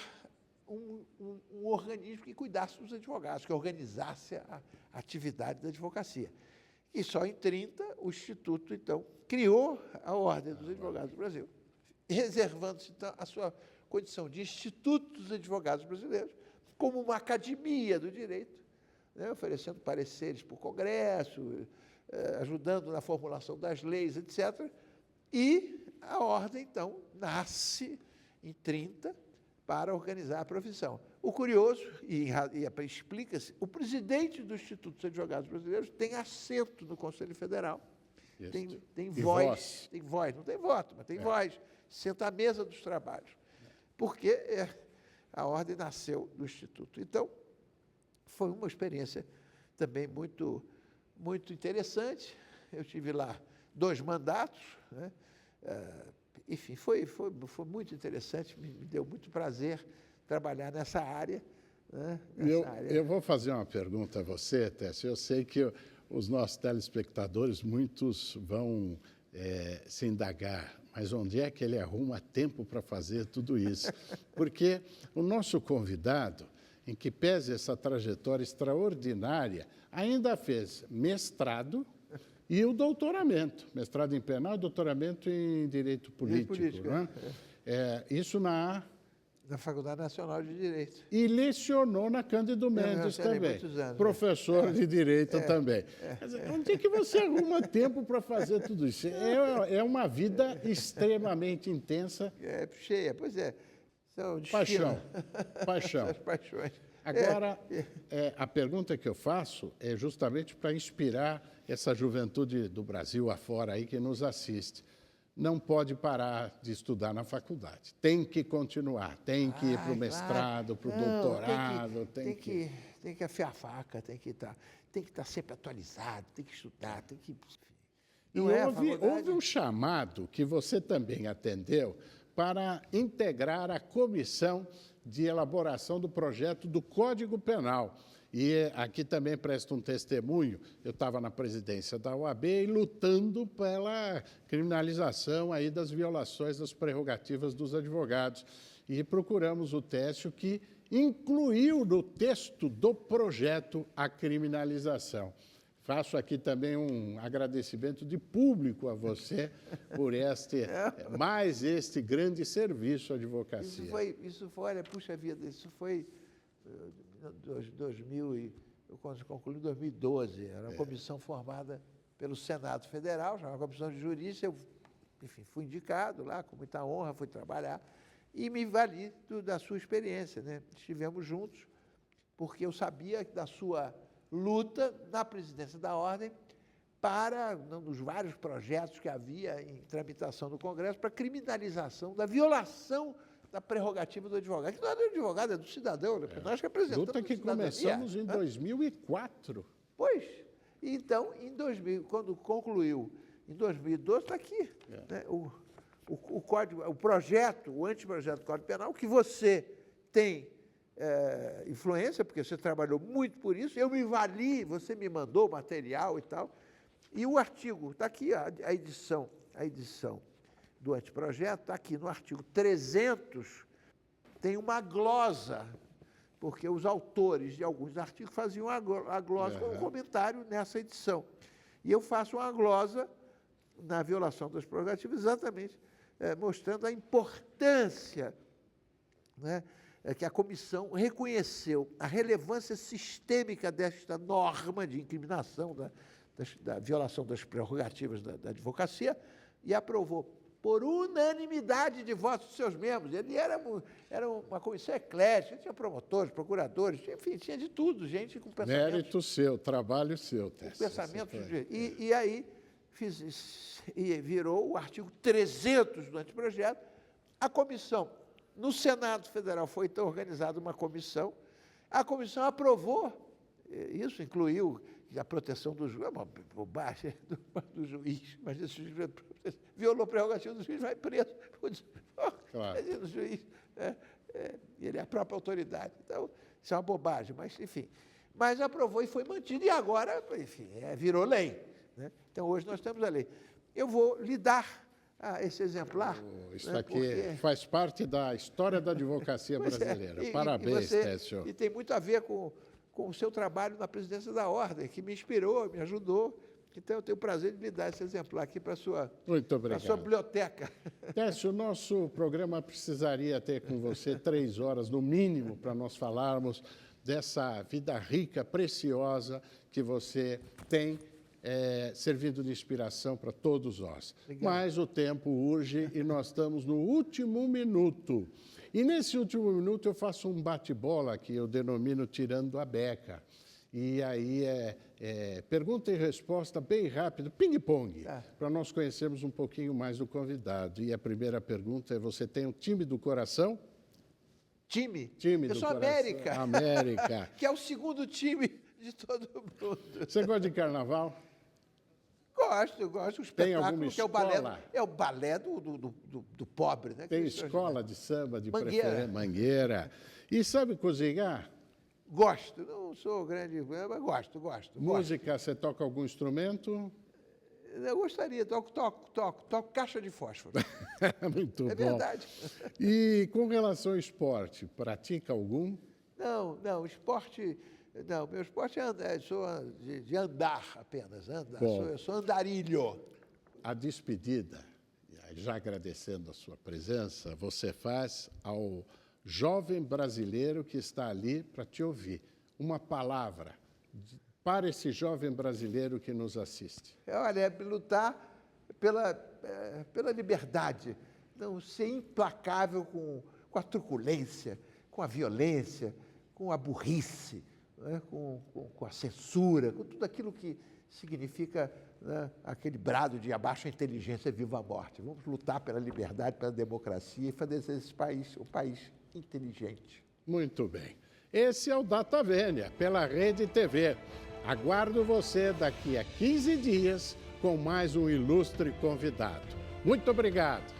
um organismo que cuidasse dos advogados, que organizasse a atividade da advocacia. E só em 30, o Instituto, então, criou a Ordem dos Advogados do Brasil, reservando-se, então, a sua condição de Instituto dos Advogados Brasileiros como uma academia do direito, né, oferecendo pareceres para o Congresso, ajudando na formulação das leis, etc. E a Ordem, então, nasce em 30 para organizar a profissão. O curioso, e explica-se, o presidente do Instituto dos Advogados Brasileiros tem assento no Conselho Federal, tem voz, não tem voto, mas tem voz, senta à mesa dos trabalhos, porque a Ordem nasceu do Instituto. Então, foi uma experiência também muito, muito interessante. Eu tive lá 2 mandatos, né? Enfim, foi muito interessante, me deu muito prazer trabalhar nessa área. Né? Eu vou fazer uma pergunta a você, Técio. Eu sei que os nossos telespectadores, muitos vão se indagar, mas onde é que ele arruma tempo para fazer tudo isso? Porque o nosso convidado, em que pese essa trajetória extraordinária, ainda fez mestrado e o doutoramento, mestrado em penal e doutoramento em direito político. Né? Isso na Faculdade Nacional de Direito. E lecionou na Cândido Mendes também, anos, professor de Direito também. Onde é que você arruma tempo para fazer tudo isso? É uma vida extremamente intensa. Cheia, pois é. Paixão. As paixões. Agora, a pergunta que eu faço é justamente para inspirar essa juventude do Brasil afora aí que nos assiste. Não pode parar de estudar na faculdade. Tem que continuar, tem que ir para o mestrado, para o doutorado. Tem que afiar a faca, tem que estar sempre atualizado, tem que estudar, tem que... E houve um chamado que você também atendeu para integrar a comissão de elaboração do projeto do Código Penal. E aqui também presto um testemunho, eu estava na presidência da OAB e lutando pela criminalização aí das violações das prerrogativas dos advogados. E procuramos o Técio que incluiu no texto do projeto a criminalização. Faço aqui também um agradecimento de público a você por mais este grande serviço à advocacia. Isso foi, olha, puxa vida, isso foi 2000 eu concluí em 2012. Era uma comissão formada pelo Senado Federal, chamada Comissão de Justiça. Eu, enfim, fui indicado lá, com muita honra, fui trabalhar e me vali da sua experiência, né? Estivemos juntos, porque eu sabia da sua luta na presidência da Ordem para, um dos vários projetos que havia em tramitação no Congresso, para a criminalização da violação da prerrogativa do advogado. Que não é do advogado, é do cidadão, né? Porque nós representamos luta que começamos em 2004. Pois. Então, quando concluiu, em 2012, está aqui, né? O projeto, o anteprojeto do Código Penal, que você tem influência, porque você trabalhou muito por isso, eu me vali, você me mandou material e tal. E o artigo, está aqui a edição do anteprojeto, está aqui no artigo 300, tem uma glosa, porque os autores de alguns artigos faziam a glosa com um comentário nessa edição. E eu faço uma glosa na violação das prerrogativas, exatamente mostrando a importância, né, que a comissão reconheceu a relevância sistêmica desta norma de incriminação da violação das prerrogativas da advocacia e aprovou por unanimidade de votos dos seus membros. Ele era uma comissão eclética, tinha promotores, procuradores, enfim, tinha de tudo, gente com pensamentos... Mérito seu, trabalho seu, Técio. Pensamentos... E aí virou o artigo 300 do anteprojeto. A comissão, no Senado Federal, foi então organizada uma comissão. A comissão aprovou, isso incluiu a proteção do juiz, uma bobagem do juiz, mas esse juiz violou a prerrogativa do juiz, vai preso. Claro. O juiz, ele é a própria autoridade. Então, isso é uma bobagem, mas, enfim. Mas aprovou e foi mantido, e agora, enfim, virou lei, né? Então, hoje nós temos a lei. Eu vou lhe dar esse exemplar. Isso aqui faz parte da história da advocacia brasileira. Parabéns, Técio. E tem muito a ver com o seu trabalho na presidência da Ordem, que me inspirou, me ajudou. Então, eu tenho o prazer de lhe dar esse exemplar aqui para a sua biblioteca. Técio, o nosso programa precisaria ter com você 3 horas, no mínimo, para nós falarmos dessa vida rica, preciosa, que você tem servindo de inspiração para todos nós. Legal. Mas o tempo urge e nós estamos no último minuto. E nesse último minuto eu faço um bate-bola que eu denomino tirando a beca. E aí pergunta e resposta bem rápido, ping-pong, para nós conhecermos um pouquinho mais do convidado. E a primeira pergunta é: você tem um time do coração? Time do coração. Eu sou América. América. Que é o segundo time de todo mundo. Você gosta de carnaval? Gosto. O espetáculo, que é o balé do pobre. Né? Tem escola de samba de preferência? Mangueira. E sabe cozinhar? Gosto. Não sou grande, mas gosto. Música, você toca algum instrumento? Eu gostaria, toco caixa de fósforo. Muito bom. É verdade. E com relação ao esporte, pratica algum? Não, esporte... Não, meu esporte sou de andar apenas, eu sou andarilho. A despedida, já agradecendo a sua presença, você faz ao jovem brasileiro que está ali para te ouvir. Uma palavra para esse jovem brasileiro que nos assiste. Olha, lutar pela liberdade, não ser implacável com a truculência, com a violência, com a burrice, né, com a censura, com tudo aquilo que significa, né, aquele brado de abaixo a inteligência, viva a morte. Vamos lutar pela liberdade, pela democracia e fazer esse país um país inteligente. Muito bem. Esse é o Data Vênia, pela Rede TV. Aguardo você daqui a 15 dias com mais um ilustre convidado. Muito obrigado.